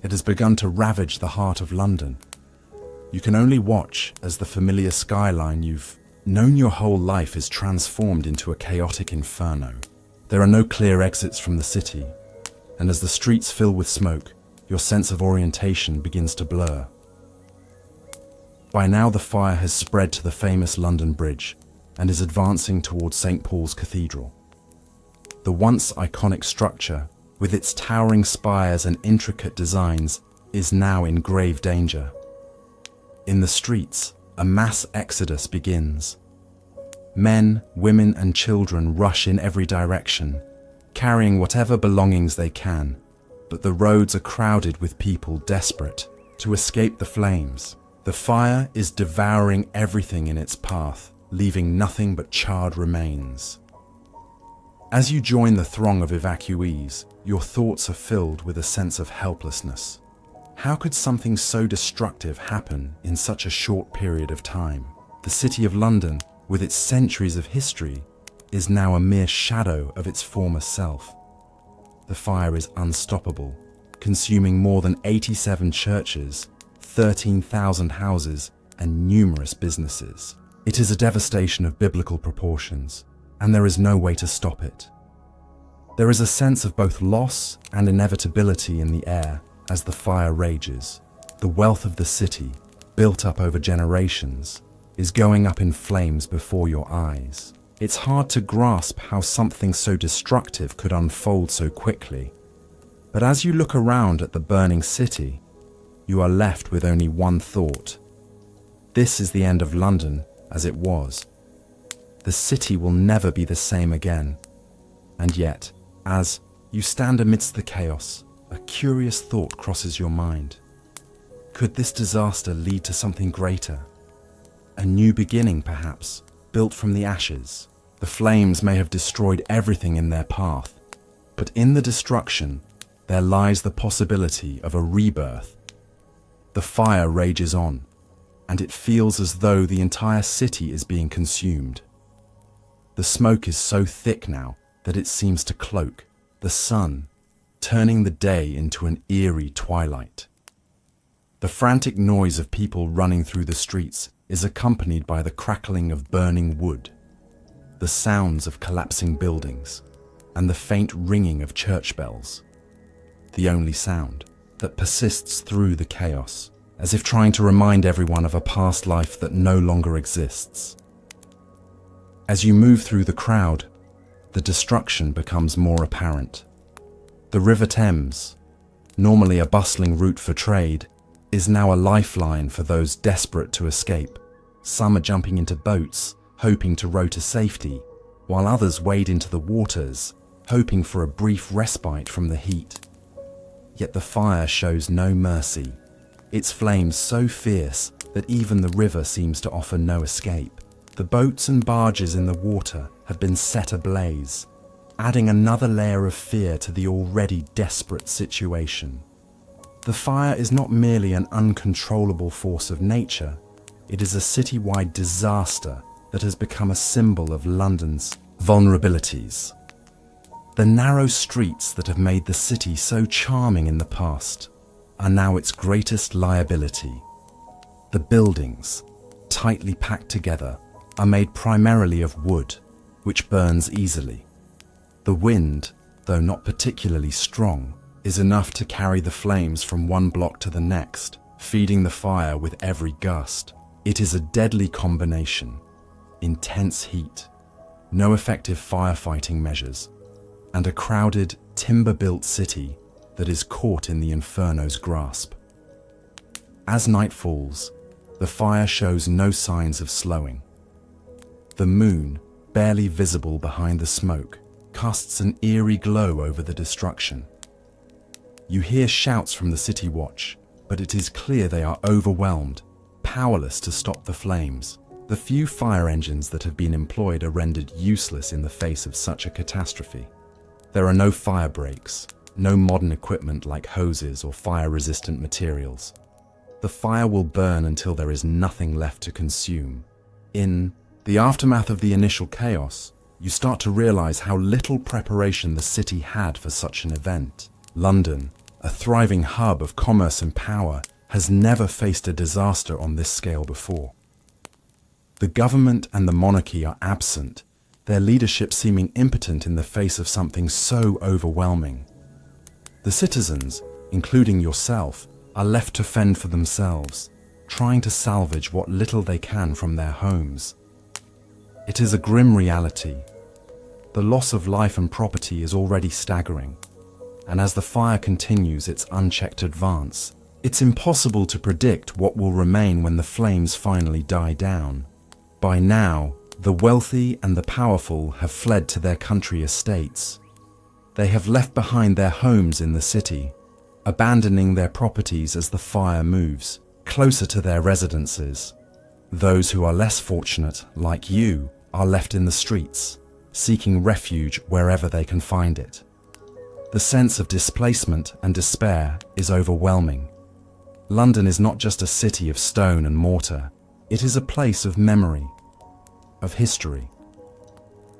It has begun to ravage the heart of London. You can only watch as the familiar skyline you've known your whole life is transformed into a chaotic inferno. There are no clear exits from the city, and as the streets fill with smoke, your sense of orientation begins to blur. By now the fire has spread to the famous London Bridge and is advancing towards St. Paul's Cathedral. The once iconic structure, with its towering spires and intricate designs, is now in grave danger. In the streets, a mass exodus begins. Men, women, and children rush in every direction, carrying whatever belongings they can, but the roads are crowded with people desperate to escape the flames. The fire is devouring everything in its path, leaving nothing but charred remains. As you join the throng of evacuees, your thoughts are filled with a sense of helplessness. How could something so destructive happen in such a short period of time? The City of London, with its centuries of history, is now a mere shadow of its former self. The fire is unstoppable, consuming more than 87 churches, 13,000 houses, and numerous businesses. It is a devastation of biblical proportions, and there is no way to stop it. There is a sense of both loss and inevitability in the air as the fire rages. The wealth of the city, built up over generations, is going up in flames before your eyes. It's hard to grasp how something so destructive could unfold so quickly. But as you look around at the burning city, you are left with only one thought. This is the end of London as it was. The city will never be the same again. And yet, as you stand amidst the chaos, a curious thought crosses your mind. Could this disaster lead to something greater? A new beginning, perhaps, built from the ashes. The flames may have destroyed everything in their path, but in the destruction, there lies the possibility of a rebirth. The fire rages on, and it feels as though the entire city is being consumed. The smoke is so thick now that it seems to cloak the sun, turning the day into an eerie twilight. The frantic noise of people running through the streets is accompanied by the crackling of burning wood, the sounds of collapsing buildings, and the faint ringing of church bells. The only sound that persists through the chaos, as if trying to remind everyone of a past life that no longer exists. As you move through the crowd, the destruction becomes more apparent. The River Thames, normally a bustling route for trade, is now a lifeline for those desperate to escape. Some are jumping into boats, hoping to row to safety, while others wade into the waters, hoping for a brief respite from the heat. Yet the fire shows no mercy, its flames so fierce that even the river seems to offer no escape. The boats and barges in the water have been set ablaze, adding another layer of fear to the already desperate situation. The fire is not merely an uncontrollable force of nature, it is a citywide disaster that has become a symbol of London's vulnerabilities. The narrow streets that have made the city so charming in the past are now its greatest liability. The buildings, tightly packed together, are made primarily of wood, which burns easily. The wind, though not particularly strong, is enough to carry the flames from one block to the next, feeding the fire with every gust. It is a deadly combination: intense heat, no effective firefighting measures, and a crowded, timber-built city that is caught in the inferno's grasp. As night falls, the fire shows no signs of slowing. The moon, barely visible behind the smoke, casts an eerie glow over the destruction. You hear shouts from the city watch, but it is clear they are overwhelmed, powerless to stop the flames. The few fire engines that have been employed are rendered useless in the face of such a catastrophe. There are no fire breaks, no modern equipment like hoses or fire-resistant materials. The fire will burn until there is nothing left to consume. In the aftermath of the initial chaos, you start to realize how little preparation the city had for such an event. London, a thriving hub of commerce and power, has never faced a disaster on this scale before. The government and the monarchy are absent, their leadership seeming impotent in the face of something so overwhelming. The citizens, including yourself, are left to fend for themselves, trying to salvage what little they can from their homes. It is a grim reality. The loss of life and property is already staggering, and as the fire continues its unchecked advance, it's impossible to predict what will remain when the flames finally die down. By now, the wealthy and the powerful have fled to their country estates. They have left behind their homes in the city, abandoning their properties as the fire moves closer to their residences. Those who are less fortunate, like you, are left in the streets, seeking refuge wherever they can find it. The sense of displacement and despair is overwhelming. London is not just a city of stone and mortar, it is a place of memory, of history.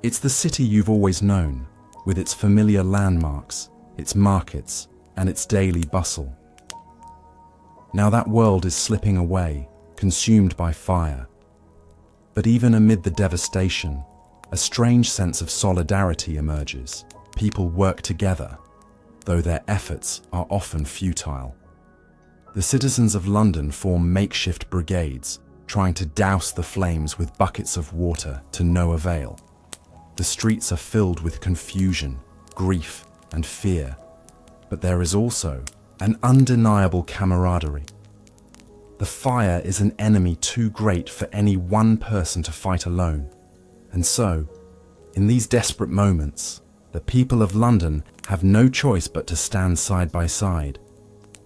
It's the city you've always known, with its familiar landmarks, its markets, and its daily bustle. Now that world is slipping away, consumed by fire. But even amid the devastation, a strange sense of solidarity emerges. People work together, though their efforts are often futile. The citizens of London form makeshift brigades, trying to douse the flames with buckets of water to no avail. The streets are filled with confusion, grief, and fear, but there is also an undeniable camaraderie. The fire is an enemy too great for any one person to fight alone, and so, in these desperate moments, the people of London have no choice but to stand side by side.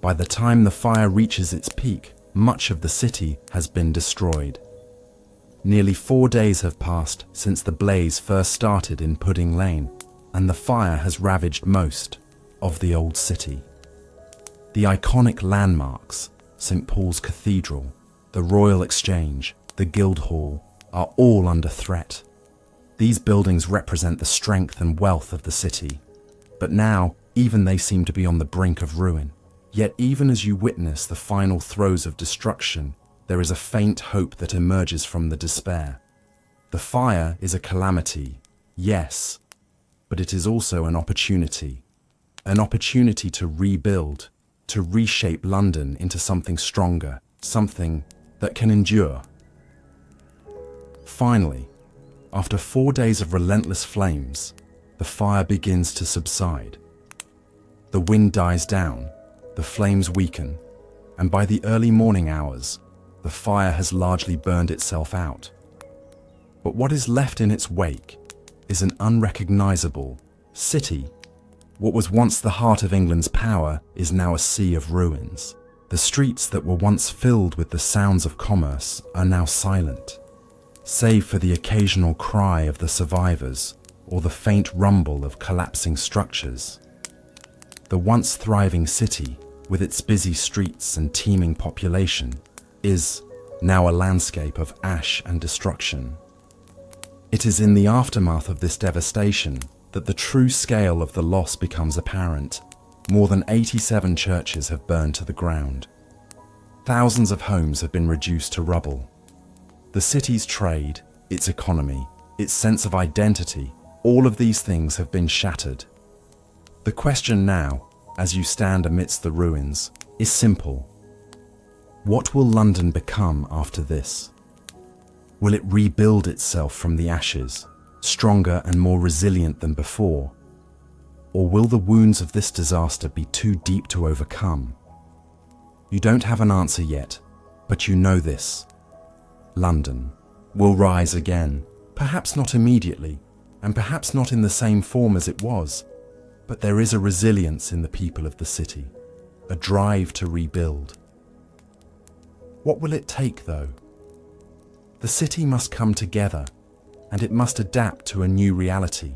By the time the fire reaches its peak, much of the city has been destroyed. Nearly 4 days have passed since the blaze first started in Pudding Lane, and the fire has ravaged most of the old city. The iconic landmarks, St. Paul's Cathedral, the Royal Exchange, the Guildhall, are all under threat. These buildings represent the strength and wealth of the city, but now even they seem to be on the brink of ruin. Yet even as you witness the final throes of destruction, there is a faint hope that emerges from the despair. The fire is a calamity, yes, but it is also an opportunity to rebuild, to reshape London into something stronger, something that can endure. Finally, after 4 days of relentless flames, the fire begins to subside. The wind dies down, the flames weaken, and by the early morning hours, the fire has largely burned itself out. But what is left in its wake is an unrecognizable city. What was once the heart of England's power is now a sea of ruins. The streets that were once filled with the sounds of commerce are now silent. save for the occasional cry of the survivors or the faint rumble of collapsing structures. The once thriving city, with its busy streets and teeming population, is now a landscape of ash and destruction. It is in the aftermath of this devastation that the true scale of the loss becomes apparent. More than 87 churches have burned to the ground. Thousands of homes have been reduced to rubble. The city's trade, its economy, its sense of identity, all of these things have been shattered. The question now, as you stand amidst the ruins, is simple. What will London become after this? Will it rebuild itself from the ashes, stronger and more resilient than before? Or will the wounds of this disaster be too deep to overcome? You don't have an answer yet, but you know this. London will rise again, perhaps not immediately, and perhaps not in the same form as it was, but there is a resilience in the people of the city, a drive to rebuild. What will it take, though? The city must come together, and it must adapt to a new reality,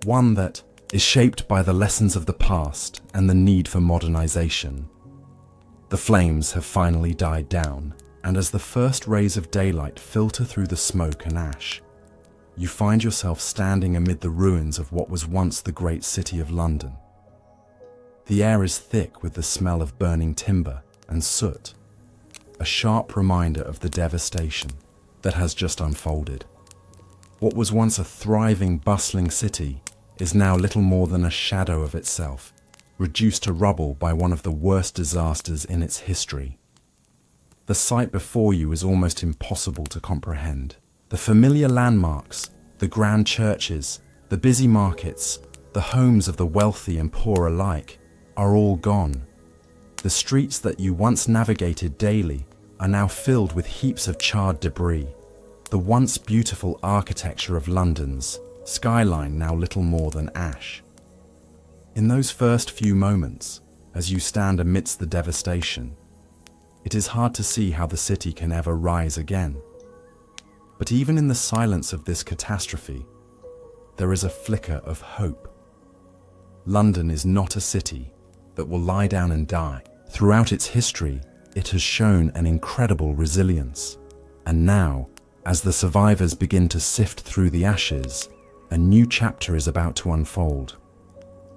one that is shaped by the lessons of the past and the need for modernization. The flames have finally died down, and as the first rays of daylight filter through the smoke and ash, you find yourself standing amid the ruins of what was once the great city of London. The air is thick with the smell of burning timber and soot, a sharp reminder of the devastation that has just unfolded. What was once a thriving, bustling city is now little more than a shadow of itself, reduced to rubble by one of the worst disasters in its history. The sight before you is almost impossible to comprehend. The familiar landmarks, the grand churches, the busy markets, the homes of the wealthy and poor alike, are all gone. The streets that you once navigated daily are now filled with heaps of charred debris. The once beautiful architecture of London's skyline now little more than ash. In those first few moments, as you stand amidst the devastation, it is hard to see how the city can ever rise again. But even in the silence of this catastrophe, there is a flicker of hope. London is not a city that will lie down and die. Throughout its history, it has shown an incredible resilience. And now, as the survivors begin to sift through the ashes, a new chapter is about to unfold.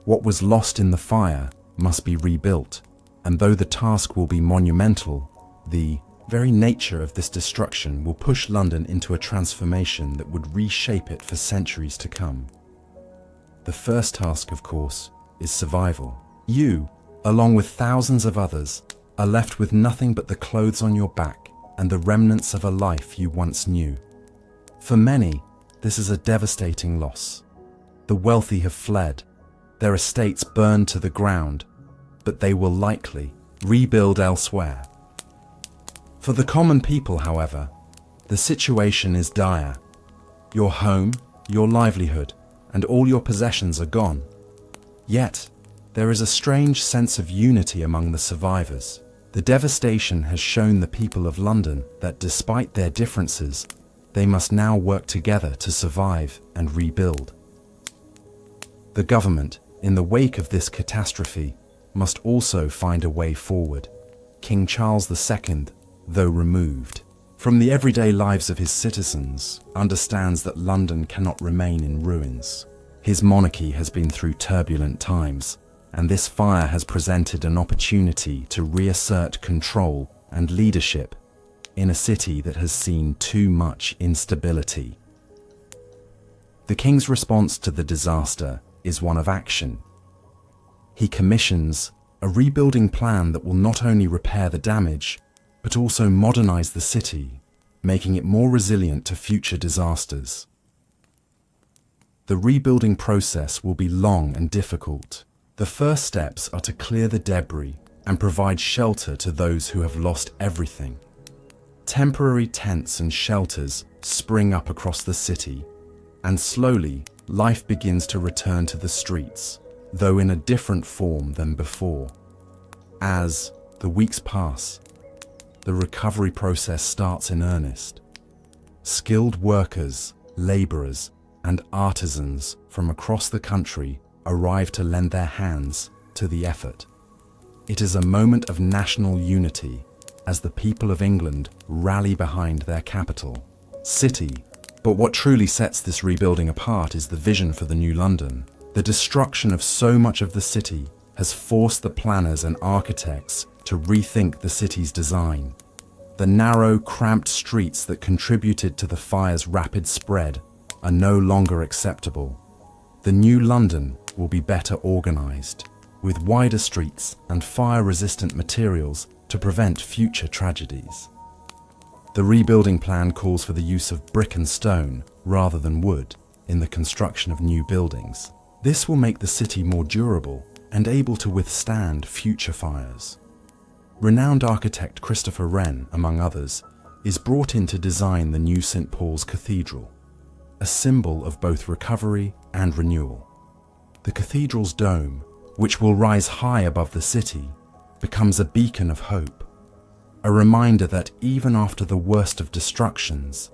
What was lost in the fire must be rebuilt, and though the task will be monumental, the very nature of this destruction will push London into a transformation that would reshape it for centuries to come. The first task, of course, is survival. You, along with thousands of others, are left with nothing but the clothes on your back and the remnants of a life you once knew. For many, this is a devastating loss. The wealthy have fled, their estates burned to the ground, but they will likely rebuild elsewhere. For the common people, however, the situation is dire. Your home, your livelihood, and all your possessions are gone. Yet, there is a strange sense of unity among the survivors. The devastation has shown the people of London that despite their differences, they must now work together to survive and rebuild. The government, in the wake of this catastrophe, must also find a way forward. King Charles II, though removed from the everyday lives of his citizens, understands that London cannot remain in ruins. His monarchy has been through turbulent times, and this fire has presented an opportunity to reassert control and leadership in a city that has seen too much instability. The king's response to the disaster is one of action. He commissions a rebuilding plan that will not only repair the damage, but also modernize the city, making it more resilient to future disasters. The rebuilding process will be long and difficult. The first steps are to clear the debris and provide shelter to those who have lost everything. Temporary tents and shelters spring up across the city, and slowly life begins to return to the streets, though in a different form than before. As the weeks pass, the recovery process starts in earnest. Skilled workers, laborers, and artisans from across the country arrive to lend their hands to the effort. It is a moment of national unity as the people of England rally behind their capital, city. But what truly sets this rebuilding apart is the vision for the new London. The destruction of so much of the city has forced the planners and architects to rethink the city's design. The narrow, cramped streets that contributed to the fire's rapid spread are no longer acceptable. The new London will be better organized, with wider streets and fire-resistant materials to prevent future tragedies. The rebuilding plan calls for the use of brick and stone rather than wood in the construction of new buildings. This will make the city more durable and able to withstand future fires. Renowned architect Christopher Wren, among others, is brought in to design the new St. Paul's Cathedral, a symbol of both recovery and renewal. The cathedral's dome, which will rise high above the city, becomes a beacon of hope, a reminder that even after the worst of destructions,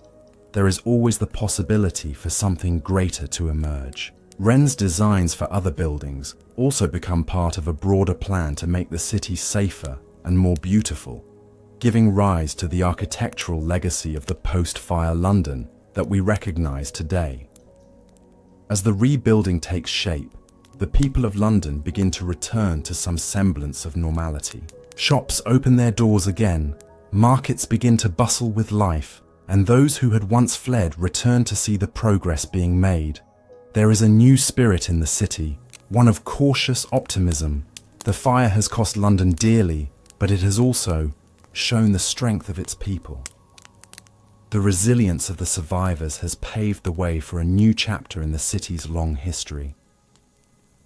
there is always the possibility for something greater to emerge. Wren's designs for other buildings also become part of a broader plan to make the city safer and more beautiful, giving rise to the architectural legacy of the post-fire London that we recognise today. As the rebuilding takes shape, the people of London begin to return to some semblance of normality. Shops open their doors again, markets begin to bustle with life, and those who had once fled return to see the progress being made. There is a new spirit in the city, one of cautious optimism. The fire has cost London dearly, but it has also shown the strength of its people. The resilience of the survivors has paved the way for a new chapter in the city's long history.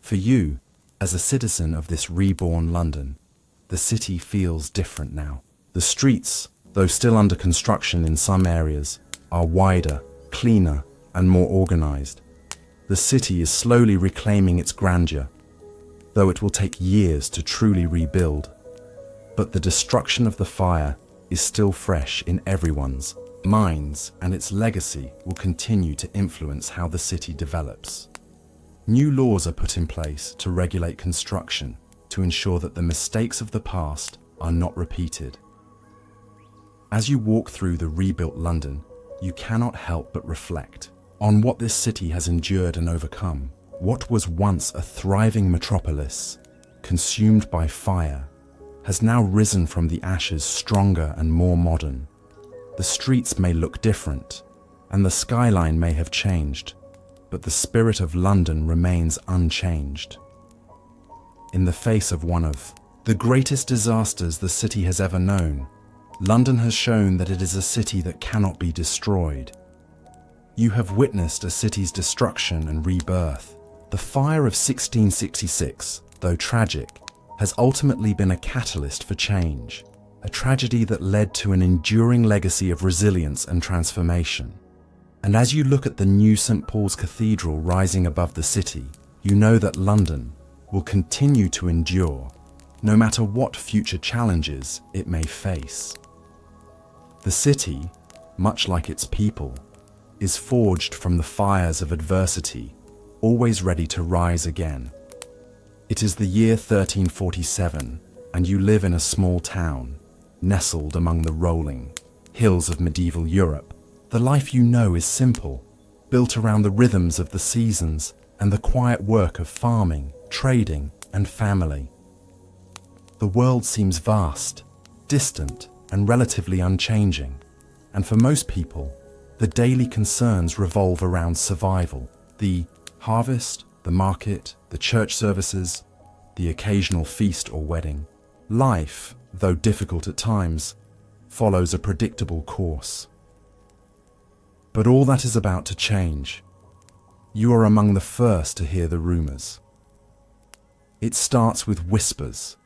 For you, as a citizen of this reborn London, the city feels different now. The streets, though still under construction in some areas, are wider, cleaner, and more organized. The city is slowly reclaiming its grandeur, though it will take years to truly rebuild. But the destruction of the fire is still fresh in everyone's minds, and its legacy will continue to influence how the city develops. New laws are put in place to regulate construction to ensure that the mistakes of the past are not repeated. As you walk through the rebuilt London, you cannot help but reflect on what this city has endured and overcome. What was once a thriving metropolis, consumed by fire, has now risen from the ashes stronger and more modern. The streets may look different, and the skyline may have changed, but the spirit of London remains unchanged. In the face of one of the greatest disasters the city has ever known, London has shown that it is a city that cannot be destroyed. You have witnessed a city's destruction and rebirth. The fire of 1666, though tragic, has ultimately been a catalyst for change, a tragedy that led to an enduring legacy of resilience and transformation. And as you look at the new St. Paul's Cathedral rising above the city, you know that London will continue to endure, no matter what future challenges it may face. The city, much like its people, is forged from the fires of adversity, always ready to rise again. It is the year 1347, and you live in a small town, nestled among the rolling hills of medieval Europe. The life you know is simple, built around the rhythms of the seasons and the quiet work of farming, trading, and family. The world seems vast, distant, and relatively unchanging, and for most people, the daily concerns revolve around survival. The harvest, the market, the church services, the occasional feast or wedding. Life, though difficult at times, follows a predictable course. But all that is about to change. You are among the first to hear the rumours. It starts with whispers,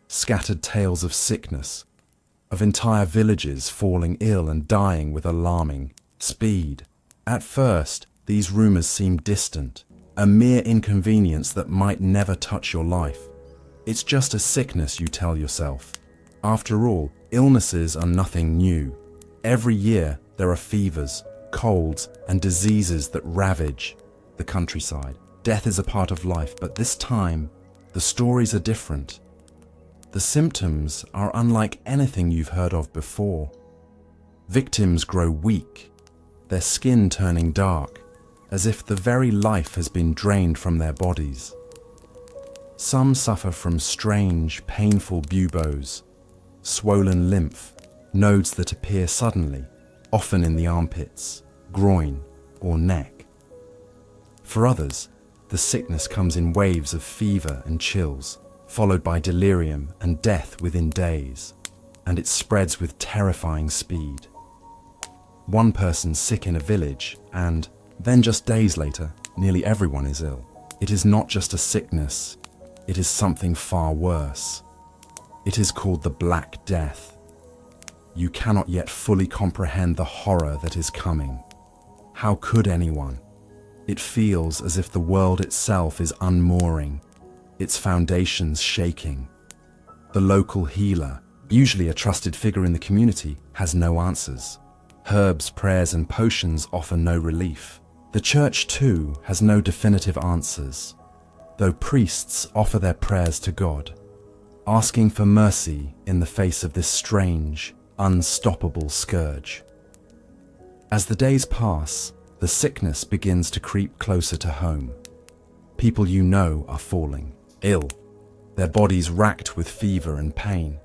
scattered tales of sickness, of entire villages falling ill and dying with alarming speed. At first, these rumours seem distant, a mere inconvenience that might never touch your life. It's just a sickness, you tell yourself. After all, illnesses are nothing new. Every year, There are fevers, colds, and diseases that ravage the countryside. Death is a part of life, but this time, the stories are different. The symptoms are unlike anything you've heard of before. Victims grow weak, their skin turning dark, as if the very life has been drained from their bodies. Some suffer from strange, painful buboes, swollen lymph, nodes that appear suddenly, often in the armpits, groin, or neck. For others, the sickness comes in waves of fever and chills, followed by delirium and death within days, and it spreads with terrifying speed. One person's sick in a village, and then just days later, nearly everyone is ill. It is not just a sickness, it is something far worse. It is called the Black Death. You cannot yet fully comprehend the horror that is coming. How could anyone? It feels as if the world itself is unmooring, its foundations shaking. The local healer, usually a trusted figure in the community, has no answers. Herbs, prayers, and potions offer no relief. The church, too, has no definitive answers, though priests offer their prayers to God, asking for mercy in the face of this strange, unstoppable scourge. As the days pass, the sickness begins to creep closer to home. People you know are falling ill, their bodies racked with fever and pain.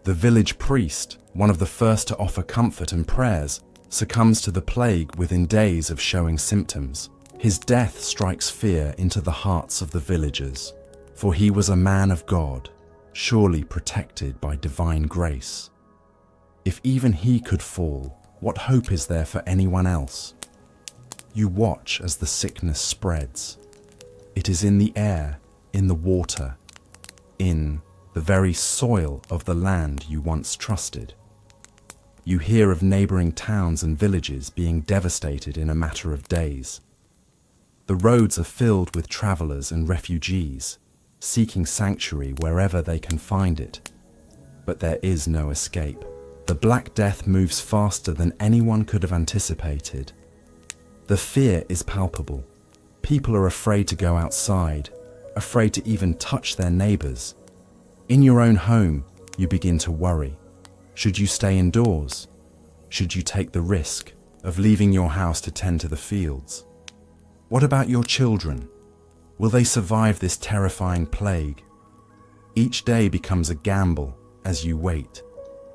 The village priest, one of the first to offer comfort and prayers, succumbs to the plague within days of showing symptoms. His death strikes fear into the hearts of the villagers, for he was a man of God, surely protected by divine grace. If even he could fall, what hope is there for anyone else? You watch as the sickness spreads. It is in the air, in the water, in the very soil of the land you once trusted. You hear of neighboring towns and villages being devastated in a matter of days. The roads are filled with travelers and refugees, seeking sanctuary wherever they can find it. But there is no escape. The Black Death moves faster than anyone could have anticipated. The fear is palpable. People are afraid to go outside, afraid to even touch their neighbors. In your own home, you begin to worry. Should you stay indoors? Should you take the risk of leaving your house to tend to the fields? What about your children? Will they survive this terrifying plague? Each day becomes a gamble as you wait,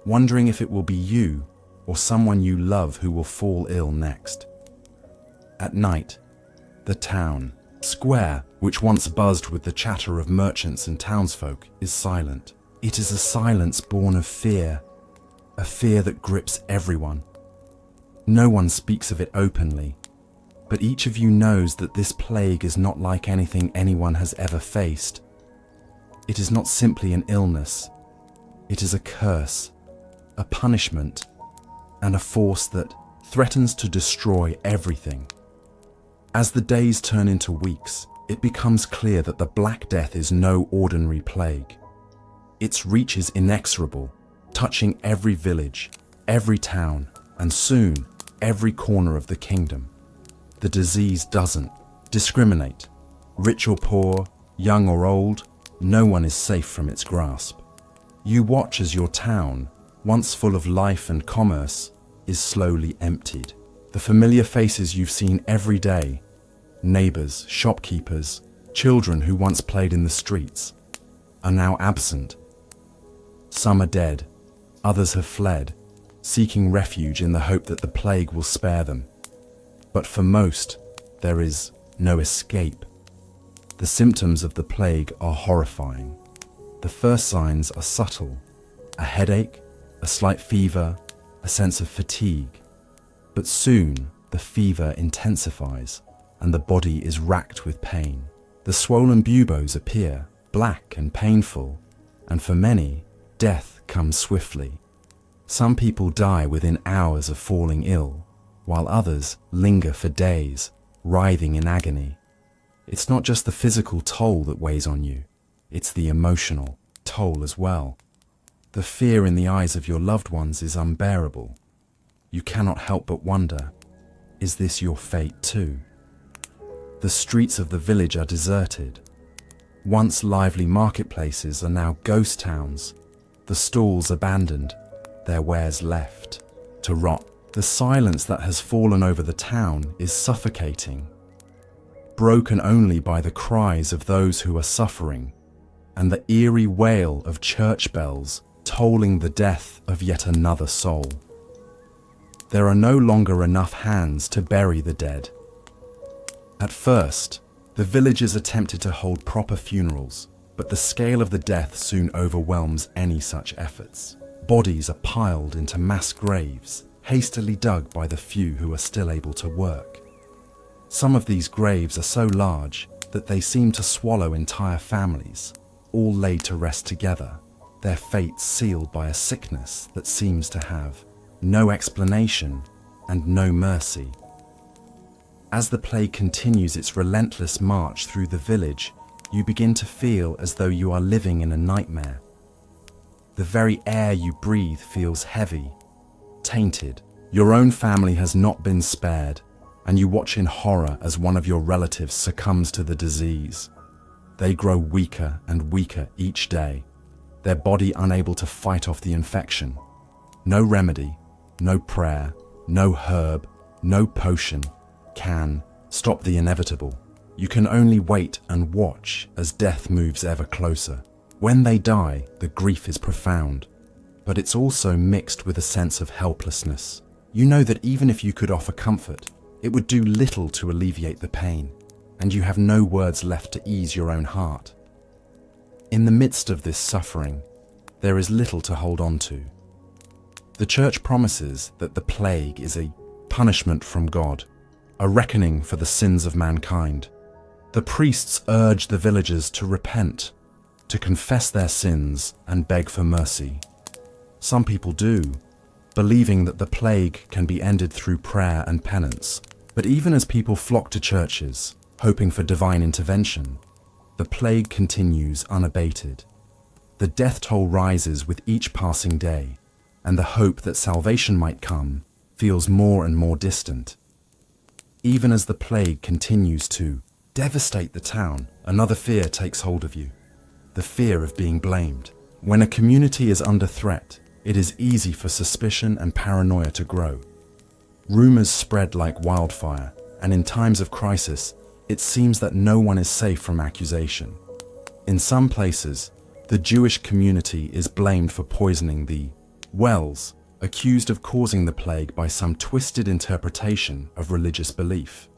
wondering if it will be you or someone you love who will fall ill next. At night, the town square, which once buzzed with the chatter of merchants and townsfolk, is silent. It is a silence born of fear, a fear that grips everyone. No one speaks of it openly, but each of you knows that this plague is not like anything anyone has ever faced. It is not simply an illness. It is a curse, a punishment, and a force that threatens to destroy everything. As the days turn into weeks, it becomes clear that the Black Death is no ordinary plague. Its reach is inexorable, touching every village, every town, and soon every corner of the kingdom. The disease doesn't discriminate. Rich or poor, young or old, no one is safe from its grasp. You watch as your town, once full of life and commerce, is slowly emptied. The familiar faces you've seen every day, neighbors, shopkeepers, children who once played in the streets, are now absent. Some are dead, others have fled, seeking refuge in the hope that the plague will spare them. But for most, there is no escape. The symptoms of the plague are horrifying. The first signs are subtle: a headache, a slight fever, a sense of fatigue. But soon, the fever intensifies, and the body is racked with pain. The swollen buboes appear, black and painful, and for many, death comes swiftly. Some people die within hours of falling ill, while others linger for days, writhing in agony. It's not just the physical toll that weighs on you, it's the emotional toll as well. The fear in the eyes of your loved ones is unbearable. you cannot help but wonder, is this your fate too? The streets of the village are deserted. Once lively marketplaces are now ghost towns, the stalls abandoned, their wares left to rot. The silence that has fallen over the town is suffocating, broken only by the cries of those who are suffering and the eerie wail of church bells tolling the death of yet another soul. There are no longer enough hands to bury the dead. At first, the villagers attempted to hold proper funerals, but the scale of the death soon overwhelms any such efforts. Bodies are piled into mass graves, hastily dug by the few who are still able to work. Some of these graves are so large that they seem to swallow entire families, all laid to rest together, their fates sealed by a sickness that seems to have no explanation and no mercy. As the plague continues its relentless march through the village, you begin to feel as though you are living in a nightmare. The very air you breathe feels heavy, tainted. Your own family has not been spared, and you watch in horror as one of your relatives succumbs to the disease. They grow weaker and weaker each day, their body unable to fight off the infection. No remedy, no prayer, no herb, no potion can stop the inevitable. You can only wait and watch as death moves ever closer. When they die, the grief is profound, but it's also mixed with a sense of helplessness. You know that even if you could offer comfort, it would do little to alleviate the pain, and you have no words left to ease your own heart. In the midst of this suffering, there is little to hold on to. The church promises that the plague is a punishment from God, a reckoning for the sins of mankind. The priests urge the villagers to repent, to confess their sins and beg for mercy. Some people do, believing that the plague can be ended through prayer and penance. But even as people flock to churches, hoping for divine intervention, the plague continues unabated. The death toll rises with each passing day, and the hope that salvation might come feels more and more distant. Even as the plague continues to devastate the town, another fear takes hold of you. The fear of being blamed. When a community is under threat, it is easy for suspicion and paranoia to grow. Rumors spread like wildfire, and in times of crisis, it seems that no one is safe from accusation. In some places, the Jewish community is blamed for poisoning the wells, accused of causing the plague by some twisted interpretation of religious belief.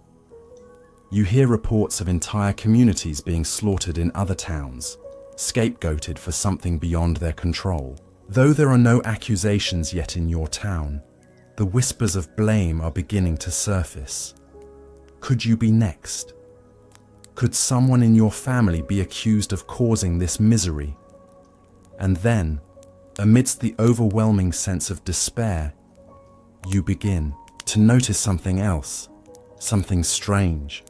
You hear reports of entire communities being slaughtered in other towns, scapegoated for something beyond their control. Though there are no accusations yet in your town, the whispers of blame are beginning to surface. Could you be next? Could someone in your family be accused of causing this misery? And then, amidst the overwhelming sense of despair, you begin to notice something else, something strange.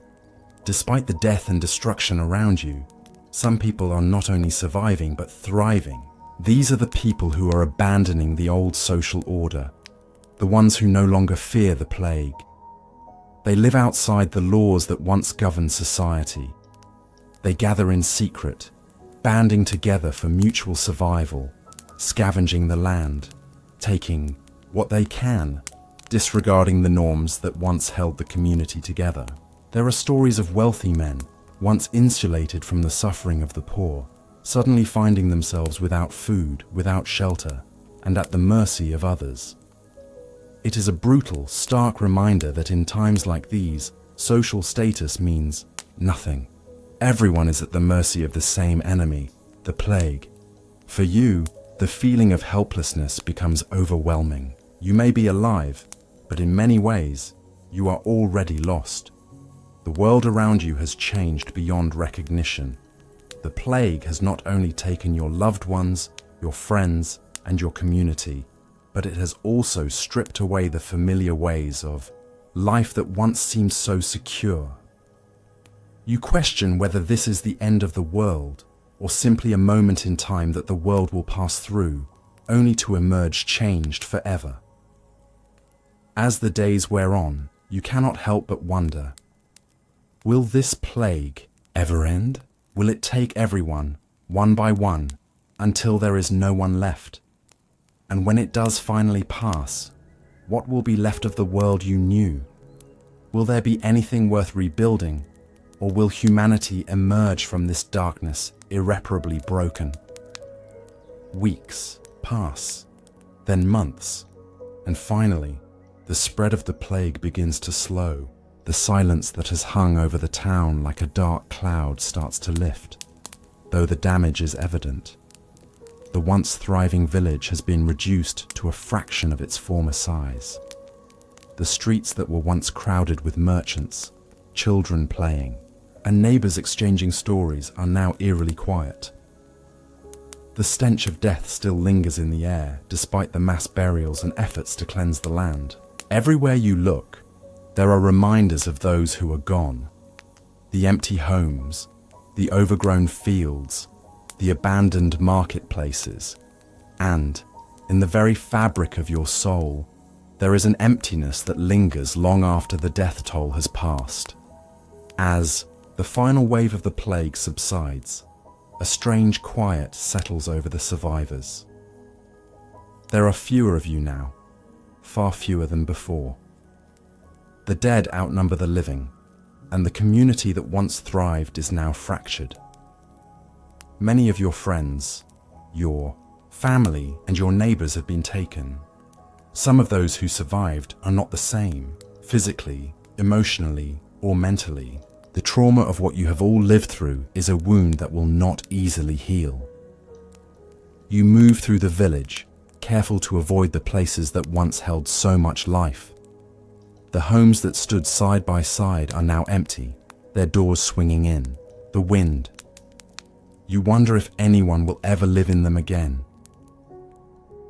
Despite the death and destruction around you, some people are not only surviving but thriving. These are the people who are abandoning the old social order, the ones who no longer fear the plague. They live outside the laws that once governed society. They gather in secret, banding together for mutual survival, scavenging the land, taking what they can, disregarding the norms that once held the community together. There are stories of wealthy men, once insulated from the suffering of the poor, suddenly finding themselves without food, without shelter, and at the mercy of others. It is a brutal, stark reminder that in times like these, social status means nothing. Everyone is at the mercy of the same enemy, the plague. For you, the feeling of helplessness becomes overwhelming. You may be alive, but in many ways, you are already lost. The world around you has changed beyond recognition. The plague has not only taken your loved ones, your friends, and your community, but it has also stripped away the familiar ways of life that once seemed so secure. You question whether this is the end of the world, or simply a moment in time that the world will pass through, only to emerge changed forever. As the days wear on, you cannot help but wonder, will this plague ever end? Will it take everyone, one by one, until there is no one left? And when it does finally pass, what will be left of the world you knew? Will there be anything worth rebuilding, or will humanity emerge from this darkness irreparably broken? Weeks pass, then months, and finally, the spread of the plague begins to slow. The silence that has hung over the town like a dark cloud starts to lift, though the damage is evident. The once thriving village has been reduced to a fraction of its former size. The streets that were once crowded with merchants, children playing, and neighbors exchanging stories are now eerily quiet. The stench of death still lingers in the air, despite the mass burials and efforts to cleanse the land. Everywhere you look, there are reminders of those who are gone. The empty homes, the overgrown fields, the abandoned marketplaces, and, in the very fabric of your soul, there is an emptiness that lingers long after the death toll has passed. As the final wave of the plague subsides, a strange quiet settles over the survivors. There are fewer of you now, far fewer than before. The dead outnumber the living, and the community that once thrived is now fractured. Many of your friends, your family, and your neighbors have been taken. Some of those who survived are not the same, physically, emotionally, or mentally. The trauma of what you have all lived through is a wound that will not easily heal. You move through the village, careful to avoid the places that once held so much life. The homes that stood side by side are now empty, their doors swinging in, the wind. You wonder if anyone will ever live in them again.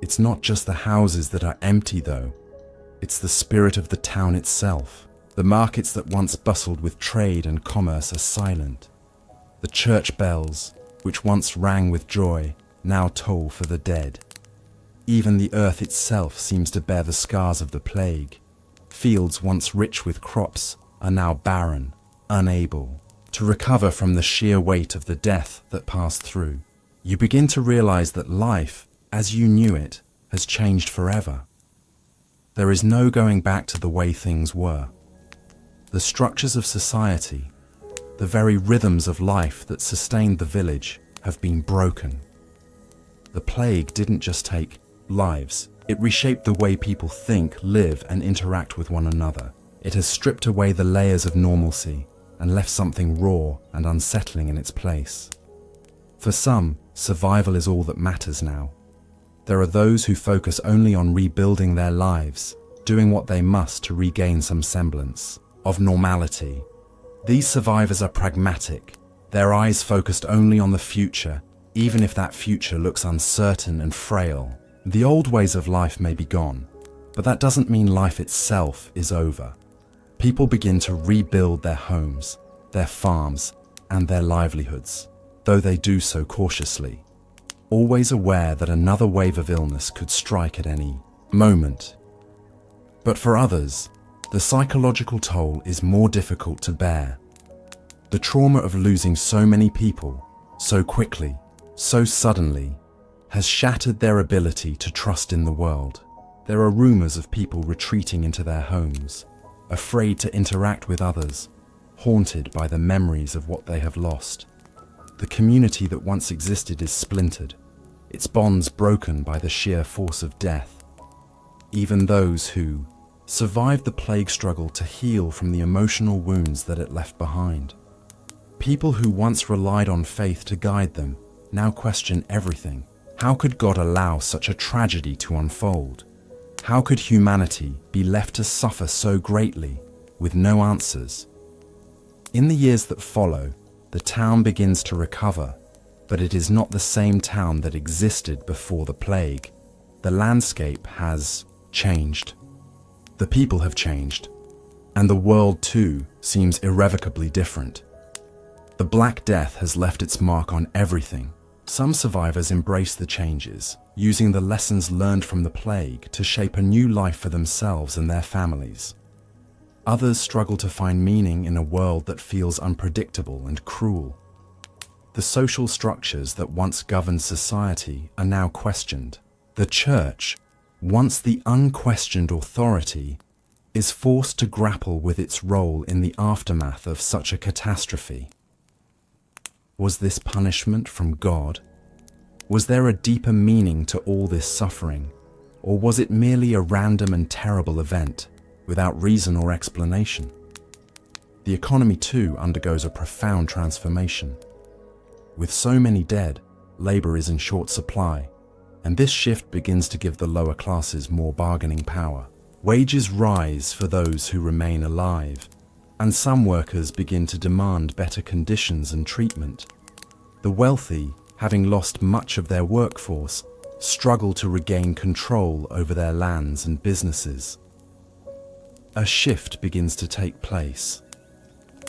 It's not just the houses that are empty though, it's the spirit of the town itself. The markets that once bustled with trade and commerce are silent. The church bells, which once rang with joy, now toll for the dead. Even the earth itself seems to bear the scars of the plague. Fields once rich with crops are now barren, unable to recover from the sheer weight of the death that passed through. You begin to realize that life, as you knew it, has changed forever. There is no going back to the way things were. The structures of society, the very rhythms of life that sustained the village, have been broken. The plague didn't just take lives, it reshaped the way people think, live, and interact with one another. It has stripped away the layers of normalcy and left something raw and unsettling in its place. For some, survival is all that matters now. There are those who focus only on rebuilding their lives, doing what they must to regain some semblance of normality. These survivors are pragmatic, their eyes focused only on the future, even if that future looks uncertain and frail. The old ways of life may be gone, but that doesn't mean life itself is over. People begin to rebuild their homes, their farms, and their livelihoods, though they do so cautiously, always aware that another wave of illness could strike at any moment. But for others, the psychological toll is more difficult to bear. The trauma of losing so many people, so quickly, so suddenly, has shattered their ability to trust in the world. There are rumors of people retreating into their homes, afraid to interact with others, haunted by the memories of what they have lost. The community that once existed is splintered, its bonds broken by the sheer force of death. Even those who survived the plague struggle to heal from the emotional wounds that it left behind. People who once relied on faith to guide them now question everything. How could God allow such a tragedy to unfold? How could humanity be left to suffer so greatly with no answers? In the years that follow, the town begins to recover, but it is not the same town that existed before the plague. The landscape has changed. The people have changed, and the world too seems irrevocably different. The Black Death has left its mark on everything, Some survivors embrace the changes, using the lessons learned from the plague to shape a new life for themselves and their families. Others struggle to find meaning in a world that feels unpredictable and cruel. The social structures that once governed society are now questioned. The church, once the unquestioned authority, is forced to grapple with its role in the aftermath of such a catastrophe. Was this punishment from God? Was there a deeper meaning to all this suffering? Or was it merely a random and terrible event, without reason or explanation? The economy too undergoes a profound transformation. With so many dead, labor is in short supply, and this shift begins to give the lower classes more bargaining power. Wages rise for those who remain alive, and some workers begin to demand better conditions and treatment. The wealthy, having lost much of their workforce, struggle to regain control over their lands and businesses. A shift begins to take place,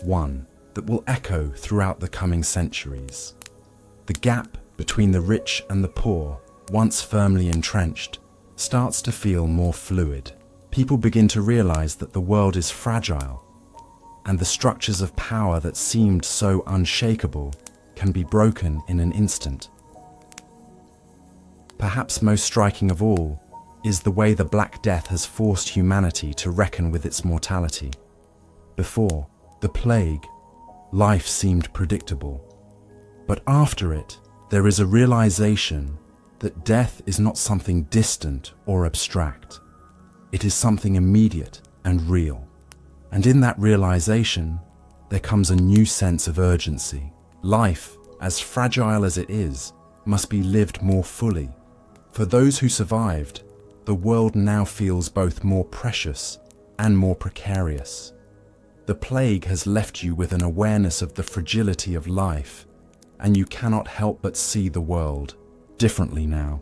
one that will echo throughout the coming centuries. The gap between the rich and the poor, once firmly entrenched, starts to feel more fluid. People begin to realize that the world is fragile, and the structures of power that seemed so unshakable can be broken in an instant. Perhaps most striking of all is the way the Black Death has forced humanity to reckon with its mortality. Before the plague, life seemed predictable. But after it, there is a realization that death is not something distant or abstract. It is something immediate and real. And in that realization, there comes a new sense of urgency. Life, as fragile as it is, must be lived more fully. For those who survived, the world now feels both more precious and more precarious. The plague has left you with an awareness of the fragility of life, and you cannot help but see the world differently now.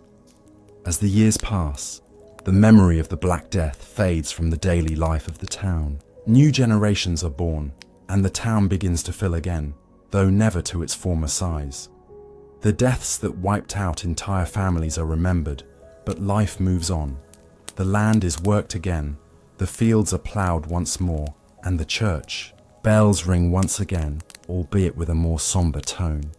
As the years pass, the memory of the Black Death fades from the daily life of the town. New generations are born, and the town begins to fill again, though never to its former size. The deaths that wiped out entire families are remembered, but life moves on. The land is worked again, the fields are ploughed once more, and the church bells ring once again, albeit with a more somber tone.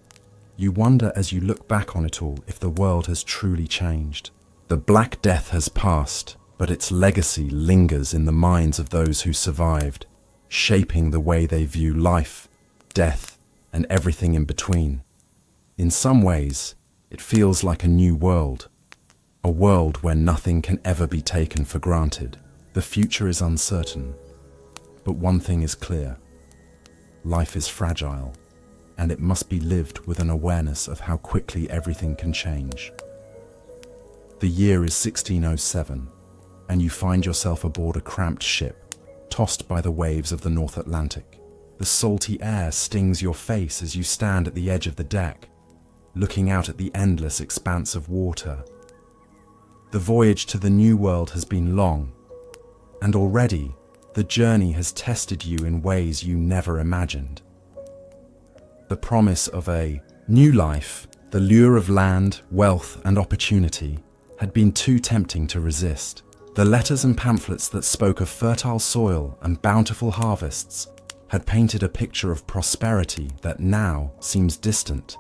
You wonder as you look back on it all if the world has truly changed. The Black Death has passed, but its legacy lingers in the minds of those who survived, shaping the way they view life, death, and everything in between. In some ways, it feels like a new world, a world where nothing can ever be taken for granted. The future is uncertain, but one thing is clear: life is fragile, and it must be lived with an awareness of how quickly everything can change. The year is 1607, and you find yourself aboard a cramped ship, tossed by the waves of the North Atlantic. The salty air stings your face as you stand at the edge of the deck, looking out at the endless expanse of water. The voyage to the New World has been long, and already the journey has tested you in ways you never imagined. The promise of a new life, the lure of land, wealth, and opportunity had been too tempting to resist. The letters and pamphlets that spoke of fertile soil and bountiful harvests had painted a picture of prosperity that now seems distant,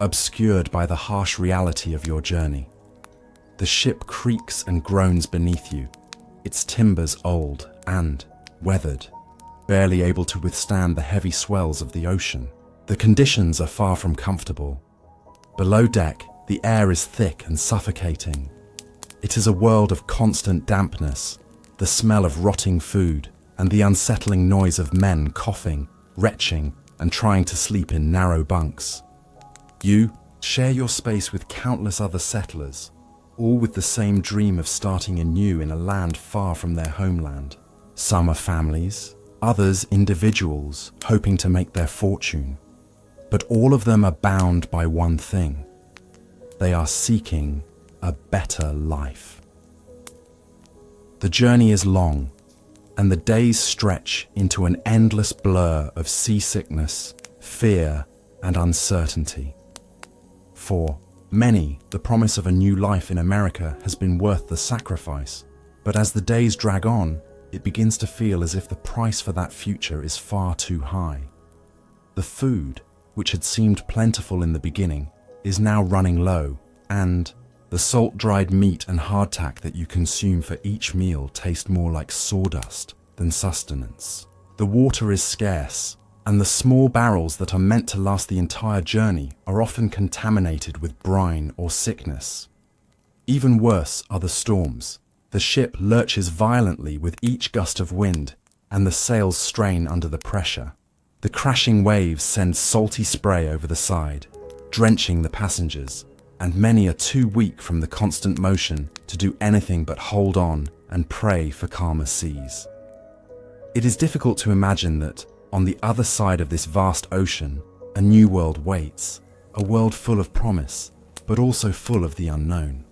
obscured by the harsh reality of your journey. The ship creaks and groans beneath you, its timbers old and weathered, barely able to withstand the heavy swells of the ocean. The conditions are far from comfortable. Below deck, the air is thick and suffocating. It is a world of constant dampness, the smell of rotting food, and the unsettling noise of men coughing, retching, and trying to sleep in narrow bunks. You share your space with countless other settlers, all with the same dream of starting anew in a land far from their homeland. Some are families, others individuals hoping to make their fortune. But all of them are bound by one thing. They are seeking a better life. The journey is long, and the days stretch into an endless blur of seasickness, fear, and uncertainty. For many, the promise of a new life in America has been worth the sacrifice. But as the days drag on, it begins to feel as if the price for that future is far too high. The food, which had seemed plentiful in the beginning, is now running low, and the salt-dried meat and hardtack that you consume for each meal taste more like sawdust than sustenance. The water is scarce, and the small barrels that are meant to last the entire journey are often contaminated with brine or sickness. Even worse are the storms. The ship lurches violently with each gust of wind, and the sails strain under the pressure. The crashing waves send salty spray over the side, drenching the passengers, and many are too weak from the constant motion to do anything but hold on and pray for calmer seas. It is difficult to imagine that, on the other side of this vast ocean, a new world waits, a world full of promise, but also full of the unknown.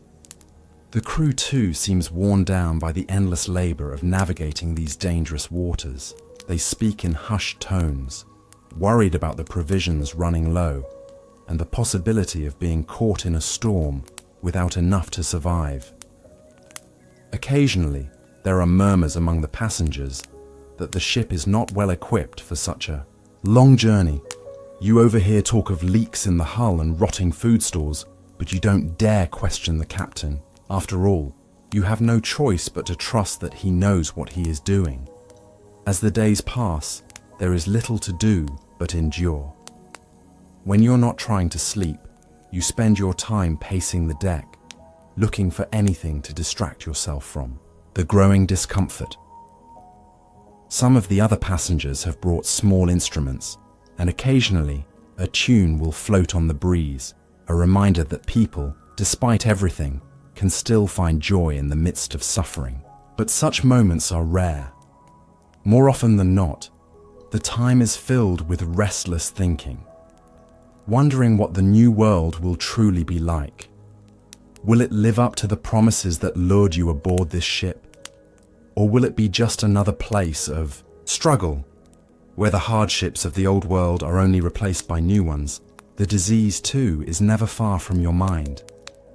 The crew too seems worn down by the endless labor of navigating these dangerous waters. They speak in hushed tones, worried about the provisions running low, and the possibility of being caught in a storm without enough to survive. Occasionally, there are murmurs among the passengers that the ship is not well equipped for such a long journey. You overhear talk of leaks in the hull and rotting food stores, but you don't dare question the captain. After all, you have no choice but to trust that he knows what he is doing. As the days pass, there is little to do but endure. When you're not trying to sleep, you spend your time pacing the deck, looking for anything to distract yourself from the growing discomfort. Some of the other passengers have brought small instruments, and occasionally a tune will float on the breeze, a reminder that people, despite everything, can still find joy in the midst of suffering. But such moments are rare. More often than not, the time is filled with restless thinking, wondering what the new world will truly be like. Will it live up to the promises that lured you aboard this ship? Or will it be just another place of struggle, where the hardships of the old world are only replaced by new ones? The disease, too, is never far from your mind.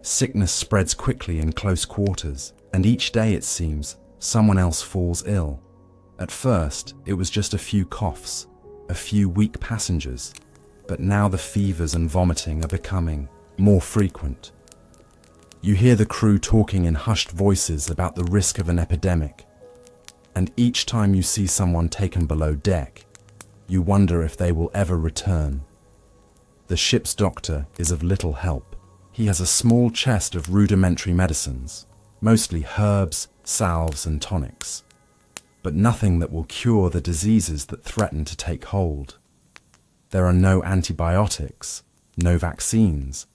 Sickness spreads quickly in close quarters, and each day, it seems, someone else falls ill. At first, it was just a few coughs, a few weak passengers, but now the fevers and vomiting are becoming more frequent. You hear the crew talking in hushed voices about the risk of an epidemic, and each time you see someone taken below deck, you wonder if they will ever return. The ship's doctor is of little help. He has a small chest of rudimentary medicines, mostly herbs, salves and tonics, but nothing that will cure the diseases that threaten to take hold. There are no antibiotics, no vaccines,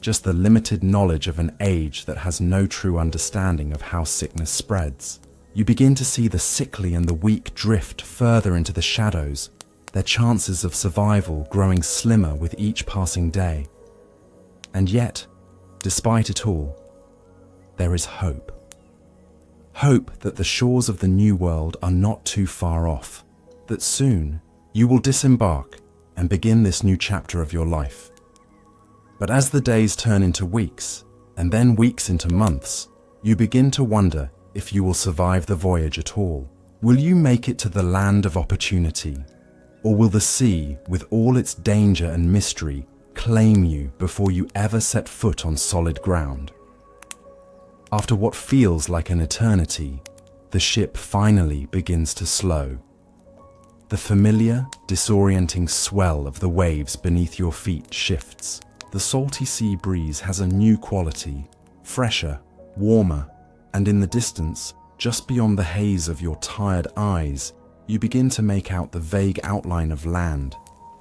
just the limited knowledge of an age that has no true understanding of how sickness spreads. You begin to see the sickly and the weak drift further into the shadows, their chances of survival growing slimmer with each passing day. And yet, despite it all, there is hope. Hope that the shores of the new world are not too far off, that soon you will disembark and begin this new chapter of your life. But as the days turn into weeks, and then weeks into months, you begin to wonder if you will survive the voyage at all. Will you make it to the land of opportunity? Or will the sea, with all its danger and mystery, claim you before you ever set foot on solid ground? After what feels like an eternity, the ship finally begins to slow. The familiar, disorienting swell of the waves beneath your feet shifts. The salty sea breeze has a new quality, fresher, warmer, and in the distance, just beyond the haze of your tired eyes, you begin to make out the vague outline of land.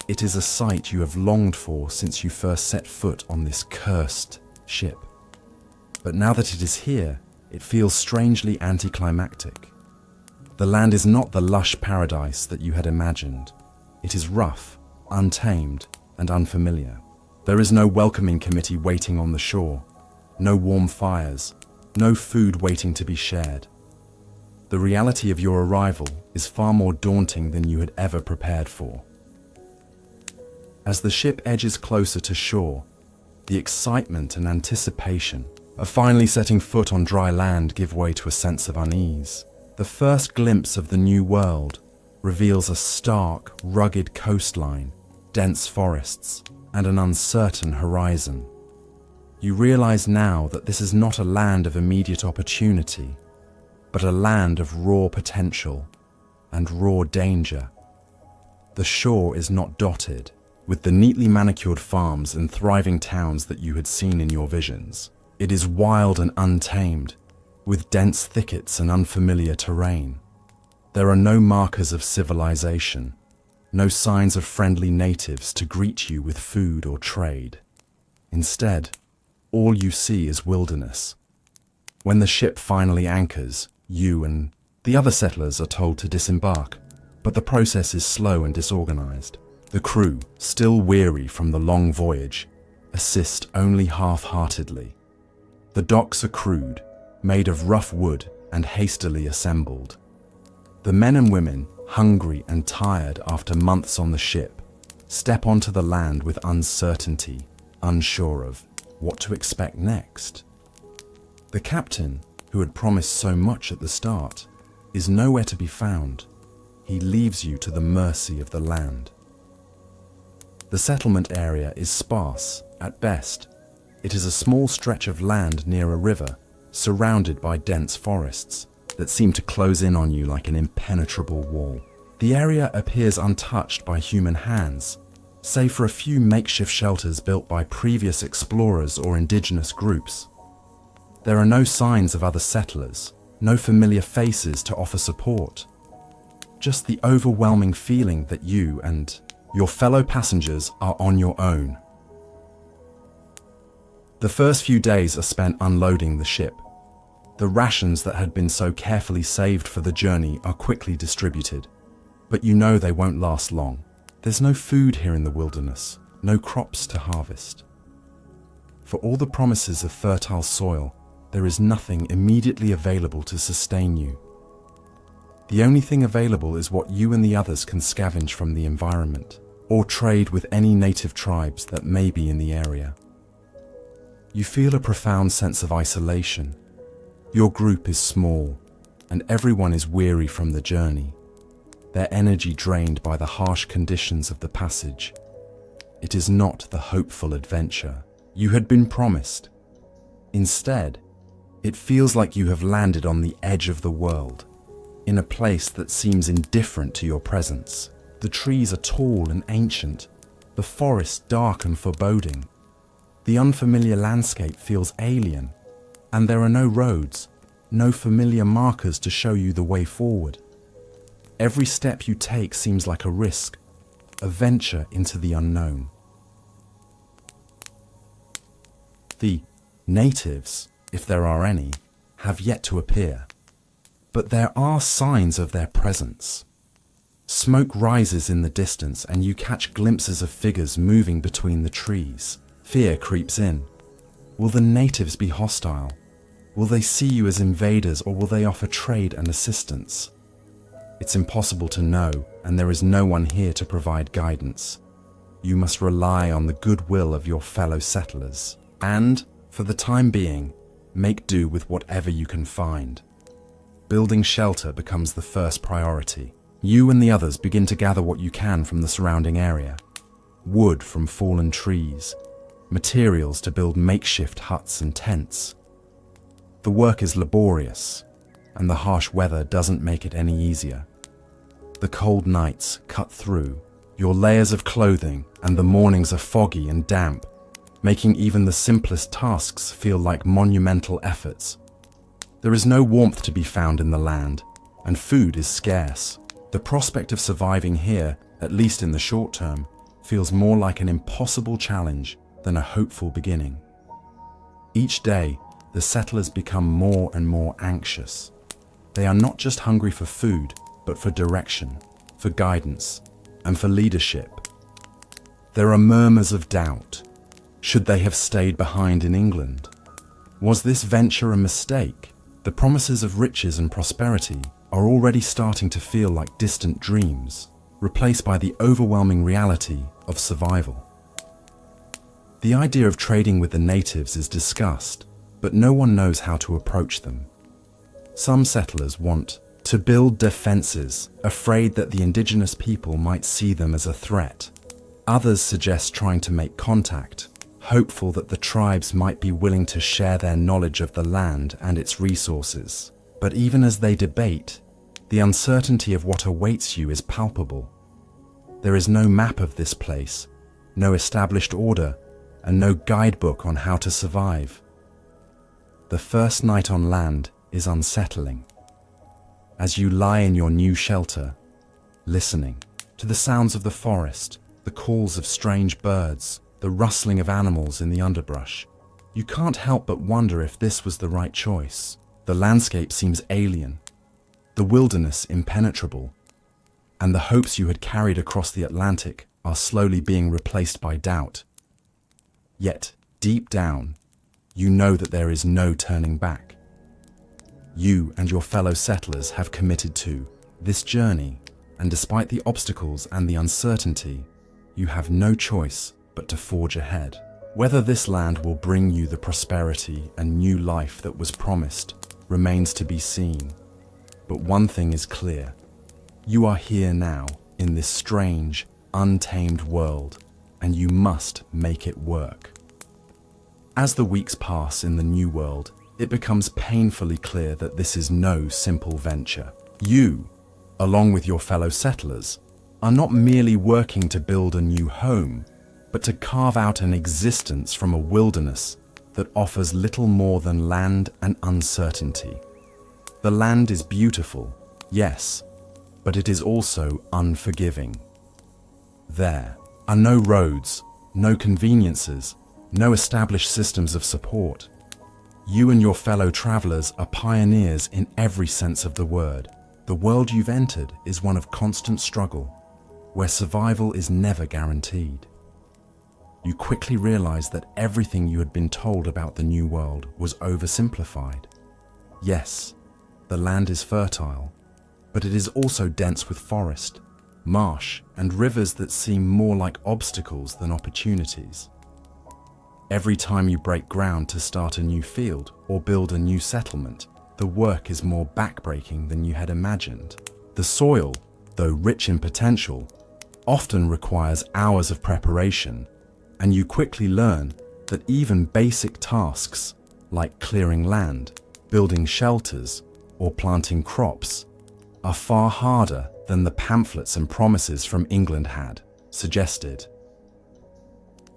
It is a sight you have longed for since you first set foot on this cursed ship. But now that it is here, it feels strangely anticlimactic. The land is not the lush paradise that you had imagined. It is rough, untamed, and unfamiliar. There is no welcoming committee waiting on the shore, no warm fires, no food waiting to be shared. The reality of your arrival is far more daunting than you had ever prepared for. As the ship edges closer to shore, The excitement and anticipation of finally setting foot on dry land give way to a sense of unease. The first glimpse of the new world reveals a stark, rugged coastline, dense forests, and an uncertain horizon. You realize now that this is not a land of immediate opportunity, but a land of raw potential and raw danger. The shore is not dotted with the neatly manicured farms and thriving towns that you had seen in your visions. It is wild and untamed, with dense thickets and unfamiliar terrain. There are no markers of civilization, no signs of friendly natives to greet you with food or trade. Instead, all you see is wilderness. When the ship finally anchors, you and the other settlers are told to disembark, but the process is slow and disorganized. The crew, still weary from the long voyage, assist only half-heartedly. The docks are crude, made of rough wood and hastily assembled. The men and women, hungry and tired after months on the ship, step onto the land with uncertainty, unsure of what to expect next. The captain, who had promised so much at the start, is nowhere to be found. He leaves you to the mercy of the land. The settlement area is sparse, at best. It is a small stretch of land near a river, surrounded by dense forests that seem to close in on you like an impenetrable wall. The area appears untouched by human hands, save for a few makeshift shelters built by previous explorers or indigenous groups. There are no signs of other settlers, no familiar faces to offer support. Just the overwhelming feeling that you and your fellow passengers are on your own. The first few days are spent unloading the ship. The rations that had been so carefully saved for the journey are quickly distributed, but you know they won't last long. There's no food here in the wilderness, no crops to harvest. For all the promises of fertile soil, there is nothing immediately available to sustain you. The only thing available is what you and the others can scavenge from the environment, or trade with any native tribes that may be in the area. You feel a profound sense of isolation. Your group is small, and everyone is weary from the journey, their energy drained by the harsh conditions of the passage. It is not the hopeful adventure you had been promised. Instead, it feels like you have landed on the edge of the world, in a place that seems indifferent to your presence. The trees are tall and ancient, the forest dark and foreboding. The unfamiliar landscape feels alien, and there are no roads, no familiar markers to show you the way forward. Every step you take seems like a risk, a venture into the unknown. The natives, if there are any, have yet to appear, but there are signs of their presence. Smoke rises in the distance and you catch glimpses of figures moving between the trees. Fear creeps in. Will the natives be hostile? Will they see you as invaders, or will they offer trade and assistance? It's impossible to know, and there is no one here to provide guidance. You must rely on the goodwill of your fellow settlers, and, for the time being, make do with whatever you can find. Building shelter becomes the first priority. You and the others begin to gather what you can from the surrounding area. Wood from fallen trees, materials to build makeshift huts and tents. The work is laborious, and the harsh weather doesn't make it any easier. The cold nights cut through your layers of clothing, and the mornings are foggy and damp, making even the simplest tasks feel like monumental efforts. There is no warmth to be found in the land, and food is scarce. The prospect of surviving here, at least in the short term, feels more like an impossible challenge than a hopeful beginning. Each day, the settlers become more and more anxious. They are not just hungry for food, but for direction, for guidance, and for leadership. There are murmurs of doubt. Should they have stayed behind in England? Was this venture a mistake? The promises of riches and prosperity are already starting to feel like distant dreams, replaced by the overwhelming reality of survival. The idea of trading with the natives is discussed, but no one knows how to approach them. Some settlers want to build defenses, afraid that the indigenous people might see them as a threat. Others suggest trying to make contact, hopeful that the tribes might be willing to share their knowledge of the land and its resources. But even as they debate, the uncertainty of what awaits you is palpable. There is no map of this place, no established order, and no guidebook on how to survive. The first night on land is unsettling. As you lie in your new shelter, listening to the sounds of the forest, the calls of strange birds, the rustling of animals in the underbrush, you can't help but wonder if this was the right choice. The landscape seems alien, the wilderness impenetrable, and the hopes you had carried across the Atlantic are slowly being replaced by doubt. Yet, deep down, you know that there is no turning back. You and your fellow settlers have committed to this journey, and despite the obstacles and the uncertainty, you have no choice but to forge ahead. Whether this land will bring you the prosperity and new life that was promised remains to be seen. But one thing is clear. You are here now in this strange, untamed world, and you must make it work. As the weeks pass in the new world, it becomes painfully clear that this is no simple venture. You, along with your fellow settlers, are not merely working to build a new home, but to carve out an existence from a wilderness that offers little more than land and uncertainty. The land is beautiful, yes, but it is also unforgiving. There are no roads, no conveniences, no established systems of support. You and your fellow travelers are pioneers in every sense of the word. The world you've entered is one of constant struggle, where survival is never guaranteed. You quickly realize that everything you had been told about the new world was oversimplified. Yes, the land is fertile, but it is also dense with forest, marsh, and rivers that seem more like obstacles than opportunities. Every time you break ground to start a new field or build a new settlement, the work is more backbreaking than you had imagined. The soil, though rich in potential, often requires hours of preparation, and you quickly learn that even basic tasks like clearing land, building shelters, or planting crops are far harder than the pamphlets and promises from England had suggested.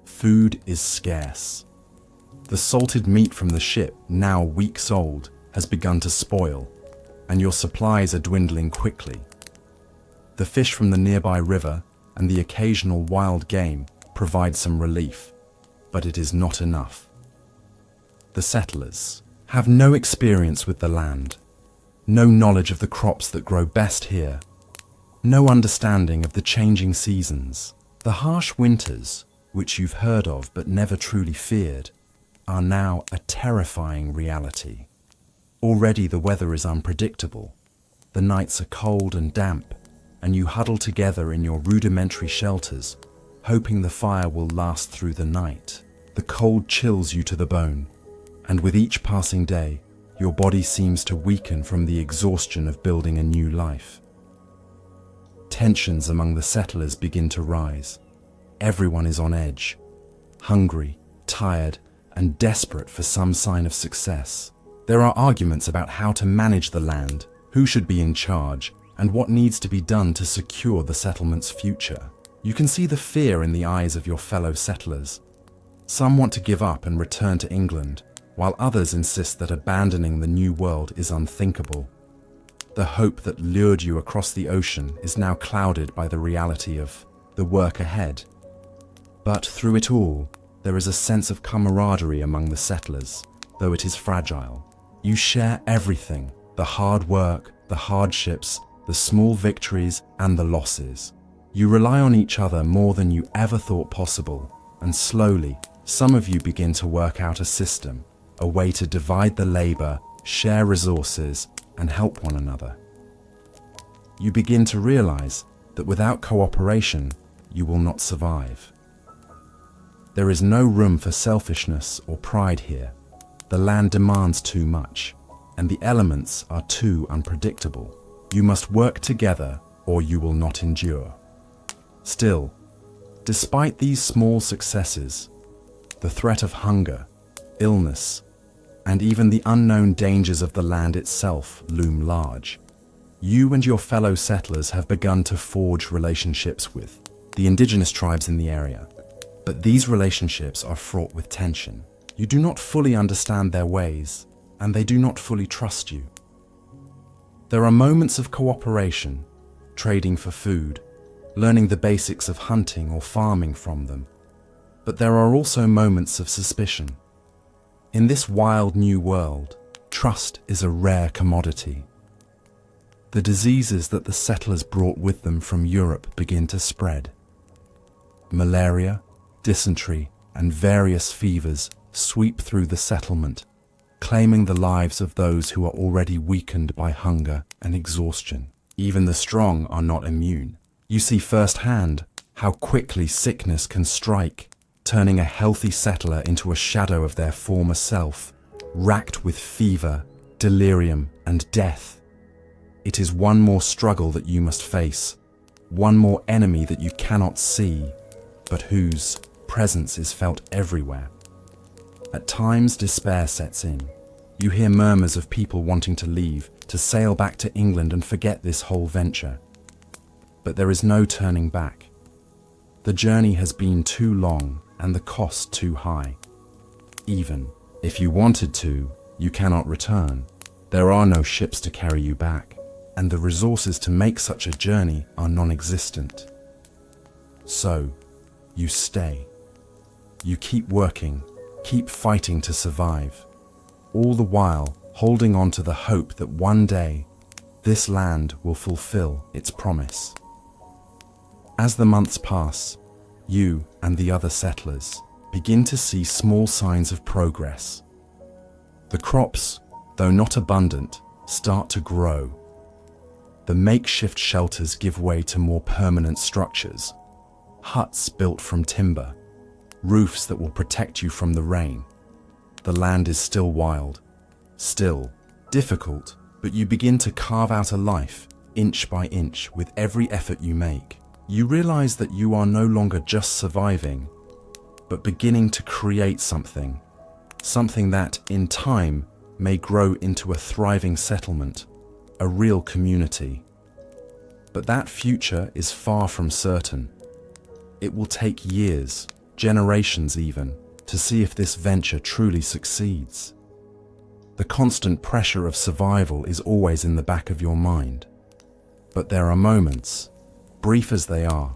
Food is scarce. The salted meat from the ship, now weeks old, has begun to spoil, and your supplies are dwindling quickly. The fish from the nearby river and the occasional wild game provide some relief, but it is not enough. The settlers have no experience with the land, no knowledge of the crops that grow best here, no understanding of the changing seasons. The harsh winters, which you've heard of but never truly feared, are now a terrifying reality. Already the weather is unpredictable. The nights are cold and damp, and you huddle together in your rudimentary shelters, hoping the fire will last through the night. The cold chills you to the bone, and with each passing day, your body seems to weaken from the exhaustion of building a new life. Tensions among the settlers begin to rise. Everyone is on edge, hungry, tired, and desperate for some sign of success. There are arguments about how to manage the land, who should be in charge, and what needs to be done to secure the settlement's future. You can see the fear in the eyes of your fellow settlers. Some want to give up and return to England, while others insist that abandoning the new world is unthinkable. The hope that lured you across the ocean is now clouded by the reality of the work ahead. But through it all, there is a sense of camaraderie among the settlers, though it is fragile. You share everything: the hard work, the hardships, the small victories, and the losses. You rely on each other more than you ever thought possible, and slowly, some of you begin to work out a system, a way to divide the labor, share resources, and help one another. You begin to realize that without cooperation, you will not survive. There is no room for selfishness or pride here. The land demands too much, and the elements are too unpredictable. You must work together or you will not endure. Still, despite these small successes, the threat of hunger, illness, and even the unknown dangers of the land itself loom large. You and your fellow settlers have begun to forge relationships with the indigenous tribes in the area. But these relationships are fraught with tension. You do not fully understand their ways, and they do not fully trust you. There are moments of cooperation, trading for food, learning the basics of hunting or farming from them. But there are also moments of suspicion. In this wild new world, trust is a rare commodity. The diseases that the settlers brought with them from Europe begin to spread. Malaria, dysentery, and various fevers sweep through the settlement, claiming the lives of those who are already weakened by hunger and exhaustion. Even the strong are not immune. You see firsthand how quickly sickness can strike, turning a healthy settler into a shadow of their former self, racked with fever, delirium, and death. It is one more struggle that you must face, one more enemy that you cannot see, but whose presence is felt everywhere. At times, despair sets in. You hear murmurs of people wanting to leave, to sail back to England and forget this whole venture. But there is no turning back. The journey has been too long and the cost too high. Even if you wanted to, you cannot return. There are no ships to carry you back, and the resources to make such a journey are non-existent. So, you stay. You keep working, keep fighting to survive, all the while holding on to the hope that one day this land will fulfill its promise. As the months pass, you and the other settlers begin to see small signs of progress. The crops, though not abundant, start to grow. The makeshift shelters give way to more permanent structures, huts built from timber, roofs that will protect you from the rain. The land is still wild, still difficult, but you begin to carve out a life, inch by inch, with every effort you make. You realize that you are no longer just surviving, but beginning to create something that, in time, may grow into a thriving settlement, a real community. But that future is far from certain. It will take years, generations even, to see if this venture truly succeeds. The constant pressure of survival is always in the back of your mind. But there are moments, brief as they are,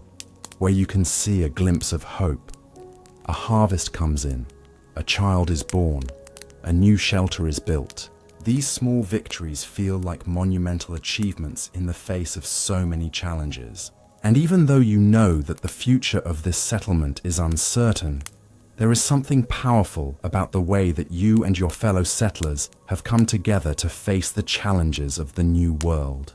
where you can see a glimpse of hope. A harvest comes in, a child is born, a new shelter is built. These small victories feel like monumental achievements in the face of so many challenges. And even though you know that the future of this settlement is uncertain, there is something powerful about the way that you and your fellow settlers have come together to face the challenges of the new world.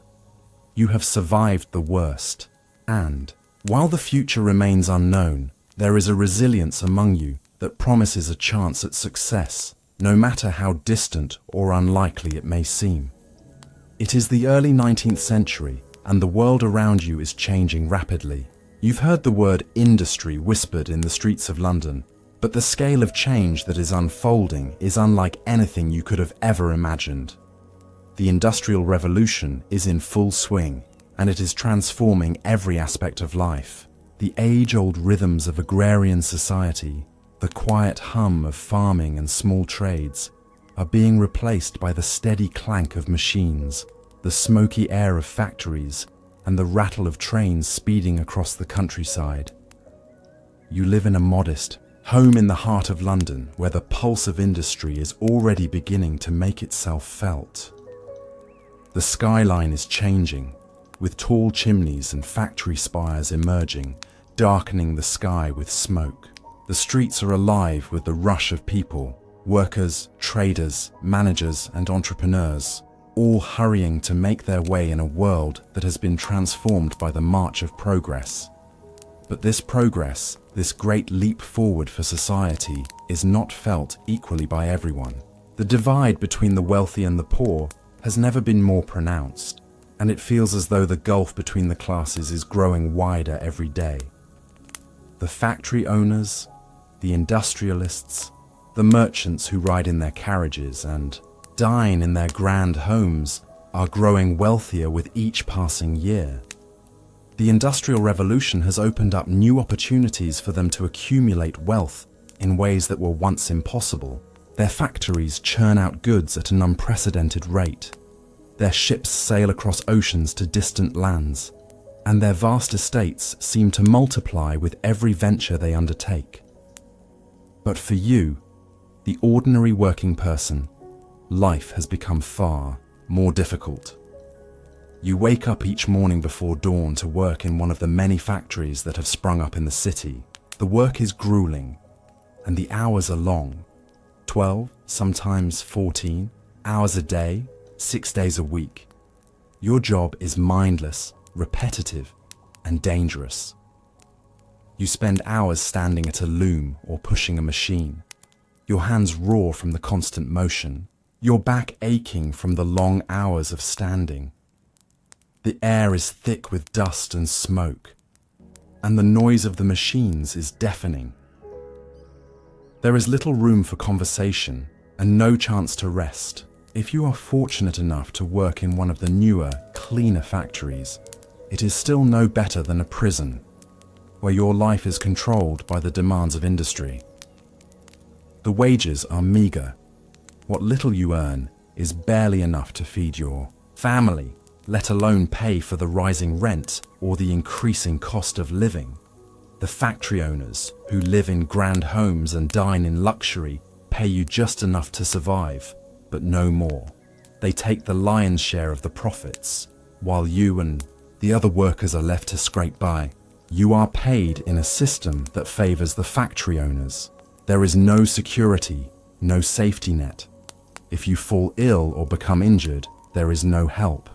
You have survived the worst, and while the future remains unknown, there is a resilience among you that promises a chance at success, no matter how distant or unlikely it may seem. It is the early 19th century, and the world around you is changing rapidly. You've heard the word industry whispered in the streets of London, but the scale of change that is unfolding is unlike anything you could have ever imagined. The Industrial Revolution is in full swing, and it is transforming every aspect of life. The age-old rhythms of agrarian society, the quiet hum of farming and small trades, are being replaced by the steady clank of machines, the smoky air of factories, and the rattle of trains speeding across the countryside. You live in a modest home in the heart of London, where the pulse of industry is already beginning to make itself felt. The skyline is changing, with tall chimneys and factory spires emerging, darkening the sky with smoke. The streets are alive with the rush of people, workers, traders, managers, and entrepreneurs, all hurrying to make their way in a world that has been transformed by the march of progress. But this progress, this great leap forward for society, is not felt equally by everyone. The divide between the wealthy and the poor has never been more pronounced, and it feels as though the gulf between the classes is growing wider every day. The factory owners, the industrialists, the merchants who ride in their carriages and dine in their grand homes are growing wealthier with each passing year. The Industrial Revolution has opened up new opportunities for them to accumulate wealth in ways that were once impossible. Their factories churn out goods at an unprecedented rate. Their ships sail across oceans to distant lands, and their vast estates seem to multiply with every venture they undertake. But for you, the ordinary working person, life has become far more difficult. You wake up each morning before dawn to work in one of the many factories that have sprung up in the city. The work is grueling, and the hours are long. 12, sometimes 14 hours a day, 6 days a week. Your job is mindless, repetitive, and dangerous. You spend hours standing at a loom or pushing a machine. Your hands raw from the constant motion, your back aching from the long hours of standing. The air is thick with dust and smoke, and the noise of the machines is deafening. There is little room for conversation and no chance to rest. If you are fortunate enough to work in one of the newer, cleaner factories, it is still no better than a prison, where your life is controlled by the demands of industry. The wages are meager. What little you earn is barely enough to feed your family, let alone pay for the rising rent or the increasing cost of living. The factory owners, who live in grand homes and dine in luxury, pay you just enough to survive, but no more. They take the lion's share of the profits, while you and the other workers are left to scrape by. You are paid in a system that favors the factory owners. There is no security, no safety net. If you fall ill or become injured, there is no help.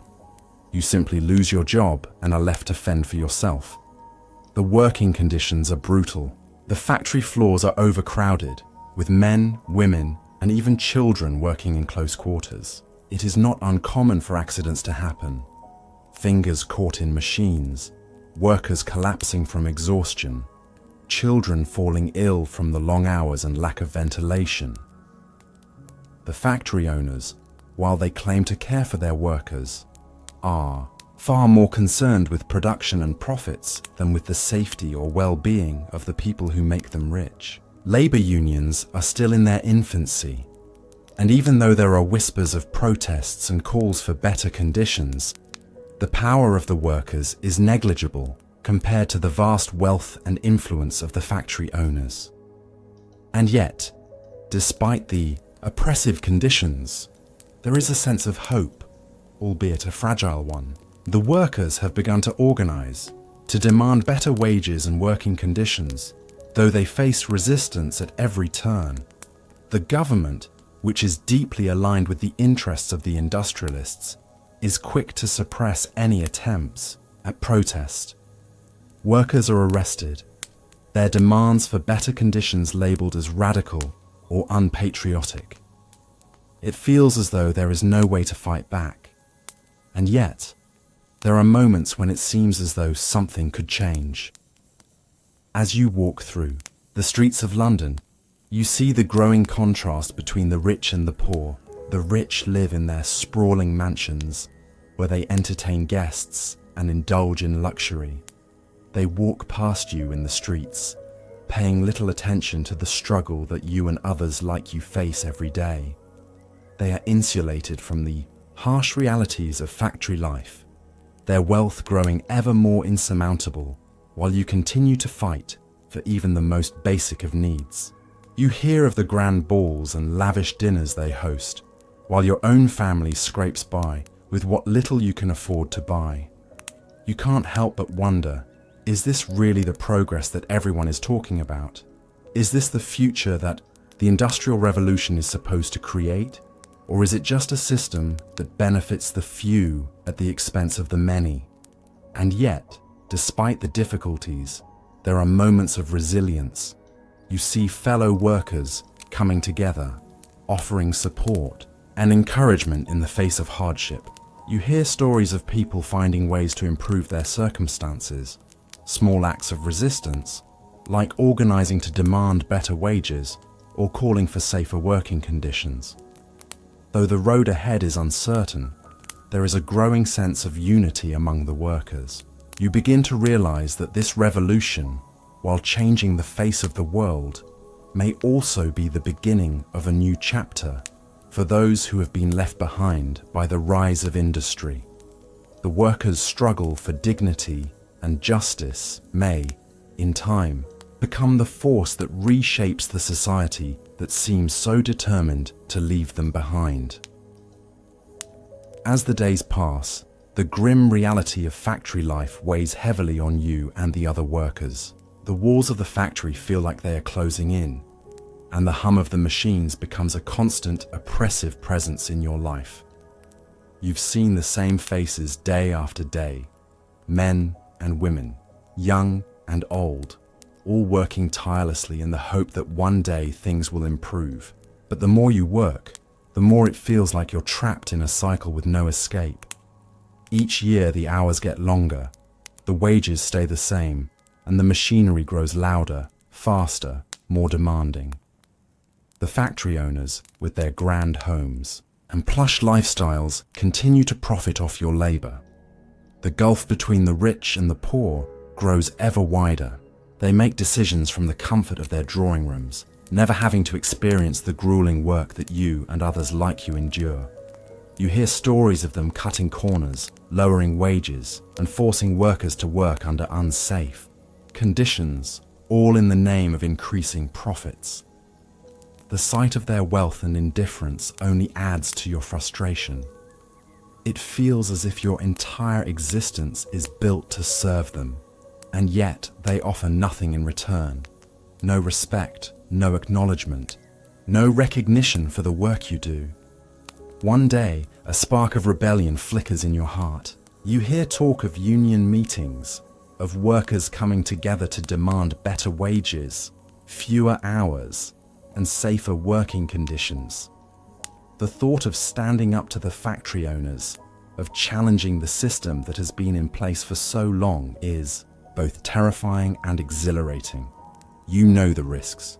You simply lose your job and are left to fend for yourself. The working conditions are brutal. The factory floors are overcrowded, with men, women, and even children working in close quarters. It is not uncommon for accidents to happen. Fingers caught in machines, workers collapsing from exhaustion, children falling ill from the long hours and lack of ventilation. The factory owners, while they claim to care for their workers, are far more concerned with production and profits than with the safety or well-being of the people who make them rich. Labor unions are still in their infancy, and even though there are whispers of protests and calls for better conditions, the power of the workers is negligible compared to the vast wealth and influence of the factory owners. And yet, despite the oppressive conditions, there is a sense of hope, albeit a fragile one. The workers have begun to organize, to demand better wages and working conditions, though they face resistance at every turn. The government, which is deeply aligned with the interests of the industrialists, is quick to suppress any attempts at protest. Workers are arrested, their demands for better conditions labeled as radical or unpatriotic. It feels as though there is no way to fight back. And yet, there are moments when it seems as though something could change. As you walk through the streets of London, you see the growing contrast between the rich and the poor. The rich live in their sprawling mansions, where they entertain guests and indulge in luxury. They walk past you in the streets, paying little attention to the struggle that you and others like you face every day. They are insulated from the harsh realities of factory life, their wealth growing ever more insurmountable, while you continue to fight for even the most basic of needs. You hear of the grand balls and lavish dinners they host, while your own family scrapes by with what little you can afford to buy. You can't help but wonder, is this really the progress that everyone is talking about? Is this the future that the Industrial Revolution is supposed to create? Or is it just a system that benefits the few at the expense of the many? And yet, despite the difficulties, there are moments of resilience. You see fellow workers coming together, offering support and encouragement in the face of hardship. You hear stories of people finding ways to improve their circumstances, small acts of resistance, like organizing to demand better wages or calling for safer working conditions. Though the road ahead is uncertain, there is a growing sense of unity among the workers. You begin to realize that this revolution, while changing the face of the world, may also be the beginning of a new chapter for those who have been left behind by the rise of industry. The workers' struggle for dignity and justice may, in time, become the force that reshapes the society that seems so determined to leave them behind. As the days pass, the grim reality of factory life weighs heavily on you and the other workers. The walls of the factory feel like they are closing in, and the hum of the machines becomes a constant, oppressive presence in your life. You've seen the same faces day after day, men and women, young and old, all working tirelessly in the hope that one day things will improve. But the more you work, the more it feels like you're trapped in a cycle with no escape. Each year the hours get longer, the wages stay the same, and the machinery grows louder, faster, more demanding. The factory owners, with their grand homes and plush lifestyles, continue to profit off your labor. The gulf between the rich and the poor grows ever wider. They make decisions from the comfort of their drawing rooms, never having to experience the grueling work that you and others like you endure. You hear stories of them cutting corners, lowering wages, and forcing workers to work under unsafe conditions, all in the name of increasing profits. The sight of their wealth and indifference only adds to your frustration. It feels as if your entire existence is built to serve them, and yet they offer nothing in return. No respect, no acknowledgement, no recognition for the work you do. One day, a spark of rebellion flickers in your heart. You hear talk of union meetings, of workers coming together to demand better wages, fewer hours, and safer working conditions. The thought of standing up to the factory owners, of challenging the system that has been in place for so long is both terrifying and exhilarating. You know the risks.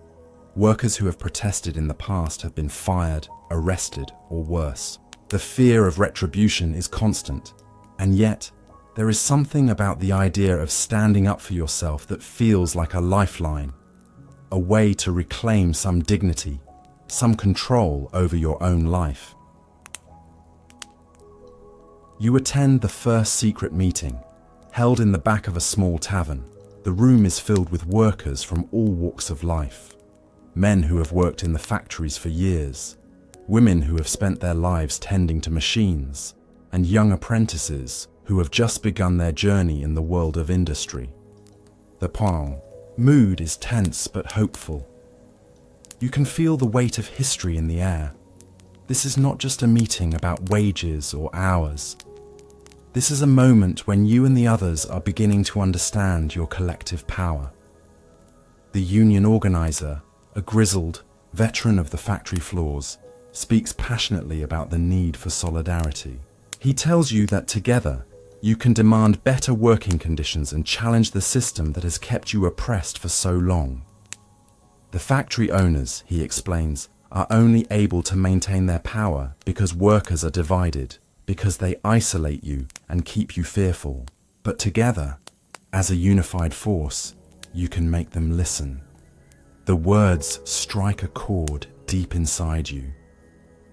Workers who have protested in the past have been fired, arrested, or worse. The fear of retribution is constant, and yet there is something about the idea of standing up for yourself that feels like a lifeline, a way to reclaim some dignity, some control over your own life. You attend the first secret meeting, held in the back of a small tavern. The room is filled with workers from all walks of life. Men who have worked in the factories for years, women who have spent their lives tending to machines, and young apprentices who have just begun their journey in the world of industry. The mood is tense but hopeful. You can feel the weight of history in the air. This is not just a meeting about wages or hours. This is a moment when you and the others are beginning to understand your collective power. The union organizer, a grizzled veteran of the factory floors, speaks passionately about the need for solidarity. He tells you that together, you can demand better working conditions and challenge the system that has kept you oppressed for so long. The factory owners, he explains, are only able to maintain their power because workers are divided, because they isolate you and keep you fearful. But together, as a unified force, you can make them listen. The words strike a chord deep inside you.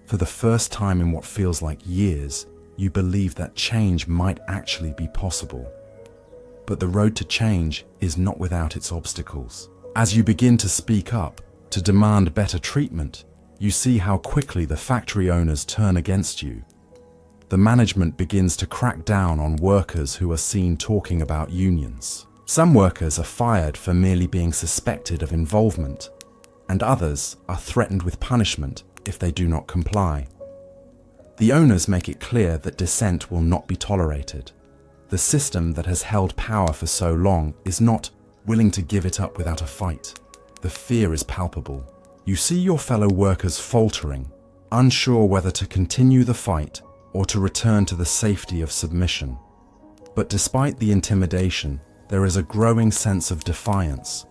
For the first time in what feels like years, you believe that change might actually be possible. But the road to change is not without its obstacles. As you begin to speak up, to demand better treatment, you see how quickly the factory owners turn against you. The management begins to crack down on workers who are seen talking about unions. Some workers are fired for merely being suspected of involvement, and others are threatened with punishment if they do not comply. The owners make it clear that dissent will not be tolerated. The system that has held power for so long is not willing to give it up without a fight. The fear is palpable. You see your fellow workers faltering, unsure whether to continue the fight or to return to the safety of submission. But despite the intimidation, there is a growing sense of defiance.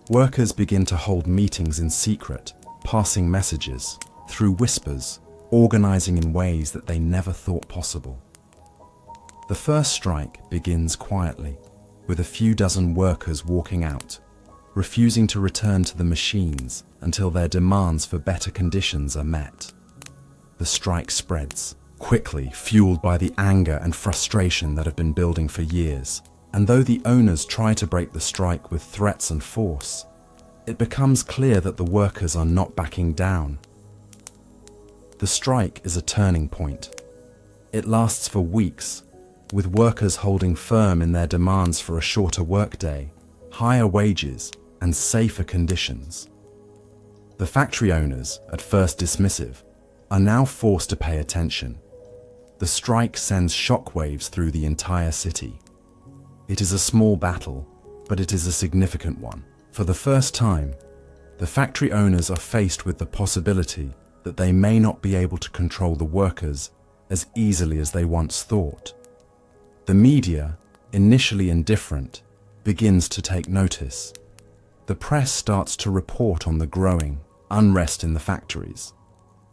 Workers begin to hold meetings in secret, passing messages, through whispers, organizing in ways that they never thought possible. The first strike begins quietly, with a few dozen workers walking out, refusing to return to the machines until their demands for better conditions are met. The strike spreads, quickly fueled by the anger and frustration that have been building for years. And though the owners try to break the strike with threats and force, it becomes clear that the workers are not backing down. The strike is a turning point. It lasts for weeks, with workers holding firm in their demands for a shorter workday, higher wages, and safer conditions. The factory owners, at first dismissive, are now forced to pay attention. The strike sends shockwaves through the entire city. It is a small battle, but it is a significant one. For the first time, the factory owners are faced with the possibility that they may not be able to control the workers as easily as they once thought. The media, initially indifferent, begins to take notice. The press starts to report on the growing unrest in the factories,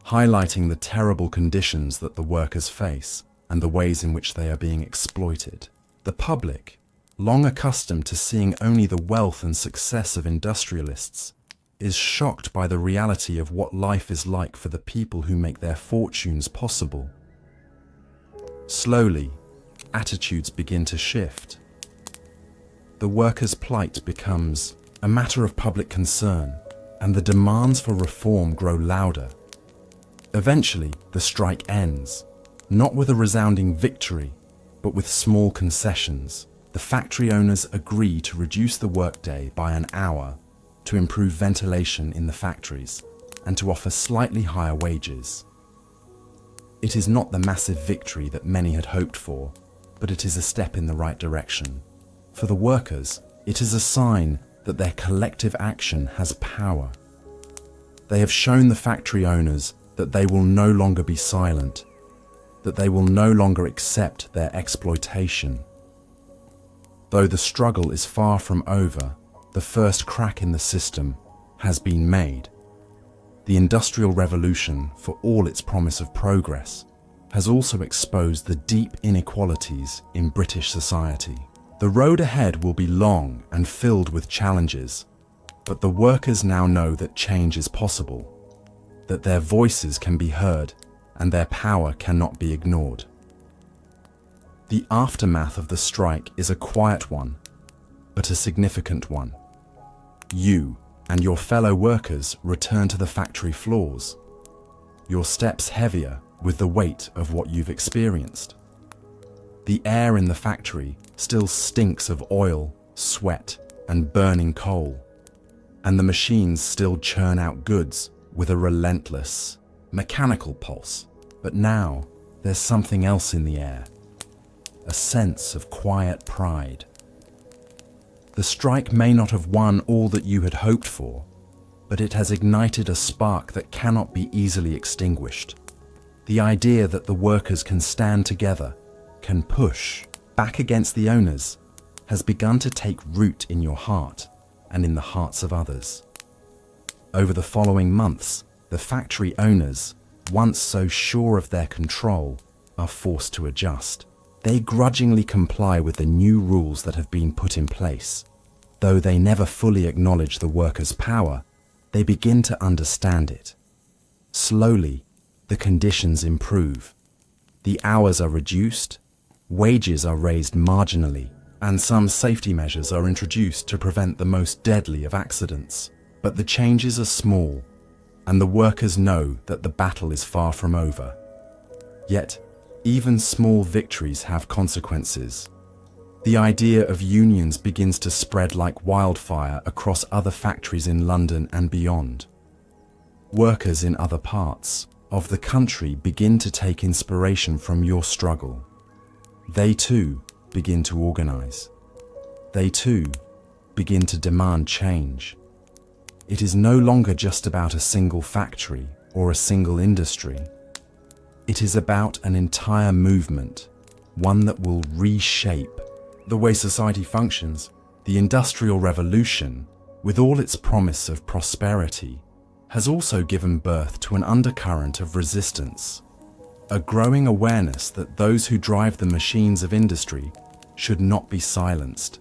highlighting the terrible conditions that the workers face and the ways in which they are being exploited. The public, long accustomed to seeing only the wealth and success of industrialists, is shocked by the reality of what life is like for the people who make their fortunes possible. Slowly, attitudes begin to shift. The workers' plight becomes a matter of public concern, and the demands for reform grow louder. Eventually, the strike ends, not with a resounding victory, but with small concessions. The factory owners agree to reduce the workday by an hour, to improve ventilation in the factories, and to offer slightly higher wages. It is not the massive victory that many had hoped for, but it is a step in the right direction. For the workers, it is a sign that their collective action has power. They have shown the factory owners that they will no longer be silent, that they will no longer accept their exploitation. Though the struggle is far from over, the first crack in the system has been made. The Industrial Revolution, for all its promise of progress, has also exposed the deep inequalities in British society. The road ahead will be long and filled with challenges, but the workers now know that change is possible, that their voices can be heard and their power cannot be ignored. The aftermath of the strike is a quiet one, but a significant one. You and your fellow workers return to the factory floors, your steps heavier with the weight of what you've experienced. The air in the factory still stinks of oil, sweat, and burning coal, and the machines still churn out goods with a relentless, mechanical pulse. But now, there's something else in the air, a sense of quiet pride. The strike may not have won all that you had hoped for, but it has ignited a spark that cannot be easily extinguished. The idea that the workers can stand together, can push back against the owners, has begun to take root in your heart and in the hearts of others. Over the following months, the factory owners, once so sure of their control, are forced to adjust. They grudgingly comply with the new rules that have been put in place. Though they never fully acknowledge the workers' power, they begin to understand it. Slowly, the conditions improve. The hours are reduced, wages are raised marginally, and some safety measures are introduced to prevent the most deadly of accidents. But the changes are small, and the workers know that the battle is far from over. Yet, even small victories have consequences. The idea of unions begins to spread like wildfire across other factories in London and beyond. Workers in other parts of the country begin to take inspiration from your struggle. They too begin to organize. They too begin to demand change. It is no longer just about a single factory or a single industry. It is about an entire movement, one that will reshape the way society functions. The Industrial Revolution, with all its promise of prosperity, has also given birth to an undercurrent of resistance, a growing awareness that those who drive the machines of industry should not be silenced.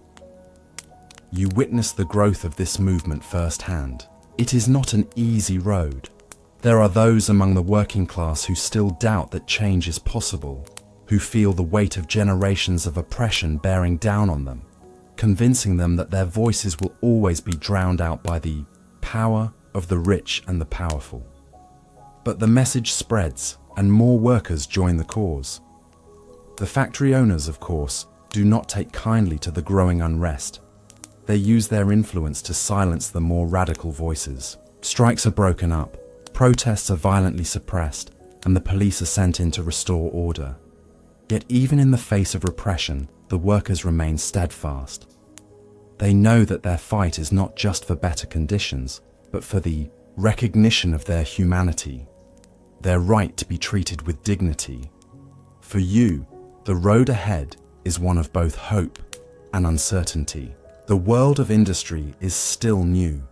You witness the growth of this movement firsthand. It is not an easy road. There are those among the working class who still doubt that change is possible, who feel the weight of generations of oppression bearing down on them, convincing them that their voices will always be drowned out by the power of the rich and the powerful. But the message spreads, and more workers join the cause. The factory owners, of course, do not take kindly to the growing unrest. They use their influence to silence the more radical voices. Strikes are broken up, protests are violently suppressed, and the police are sent in to restore order. Yet even in the face of repression, the workers remain steadfast. They know that their fight is not just for better conditions, but for the recognition of their humanity, their right to be treated with dignity. For you, the road ahead is one of both hope and uncertainty. The world of industry is still new,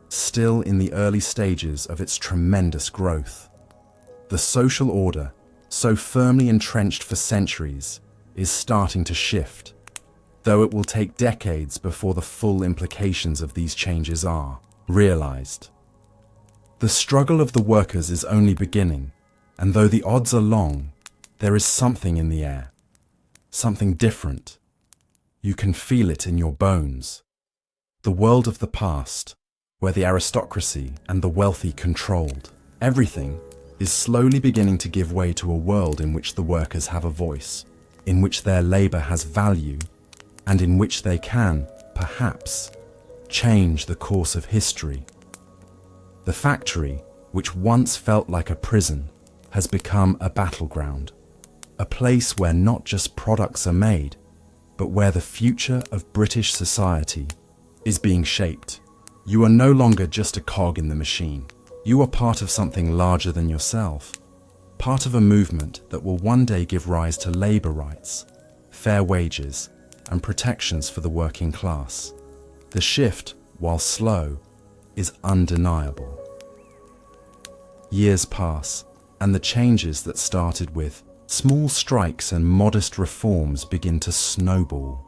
still in the early stages of its tremendous growth. The social order, so firmly entrenched for centuries, is starting to shift, though it will take decades before the full implications of these changes are realized. The struggle of the workers is only beginning, and though the odds are long, there is something in the air, something different. You can feel it in your bones. The world of the past, where the aristocracy and the wealthy controlled everything, is slowly beginning to give way to a world in which the workers have a voice, in which their labor has value, and in which they can, perhaps, change the course of history. The factory, which once felt like a prison, has become a battleground, a place where not just products are made, but where the future of British society is being shaped. You are no longer just a cog in the machine. You are part of something larger than yourself, part of a movement that will one day give rise to labor rights, fair wages, and protections for the working class. The shift, while slow, is undeniable. Years pass, and the changes that started with small strikes and modest reforms begin to snowball.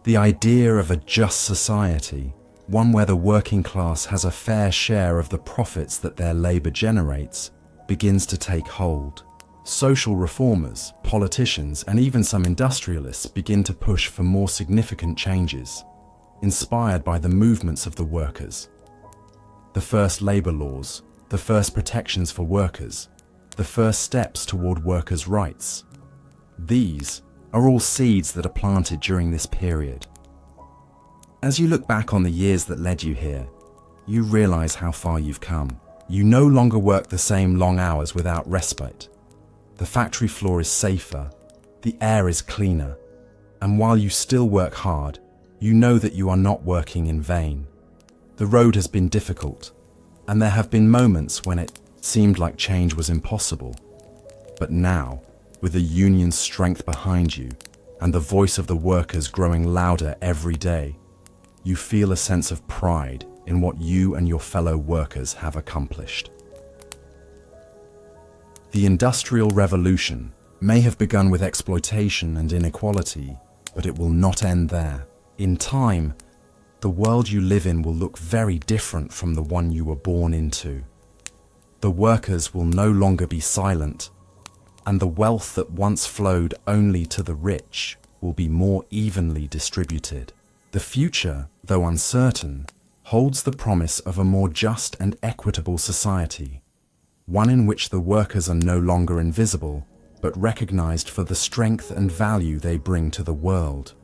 The idea of a just society, one where the working class has a fair share of the profits that their labor generates, begins to take hold. Social reformers, politicians, and even some industrialists begin to push for more significant changes, inspired by the movements of the workers. The first labor laws, the first protections for workers, the first steps toward workers' rights. These are all seeds that are planted during this period. As you look back on the years that led you here, you realize how far you've come. You no longer work the same long hours without respite. The factory floor is safer, the air is cleaner, and while you still work hard, you know that you are not working in vain. The road has been difficult, and there have been moments when it seemed like change was impossible. But now, with the union's strength behind you and the voice of the workers growing louder every day, you feel a sense of pride in what you and your fellow workers have accomplished. The Industrial Revolution may have begun with exploitation and inequality, but it will not end there. In time, the world you live in will look very different from the one you were born into. The workers will no longer be silent, and the wealth that once flowed only to the rich will be more evenly distributed. The future, though uncertain, holds the promise of a more just and equitable society, one in which the workers are no longer invisible, but recognized for the strength and value they bring to the world.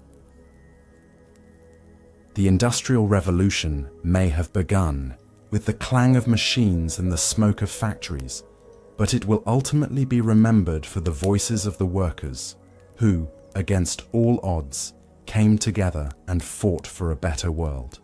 The Industrial Revolution may have begun with the clang of machines and the smoke of factories, but it will ultimately be remembered for the voices of the workers, who, against all odds, came together and fought for a better world.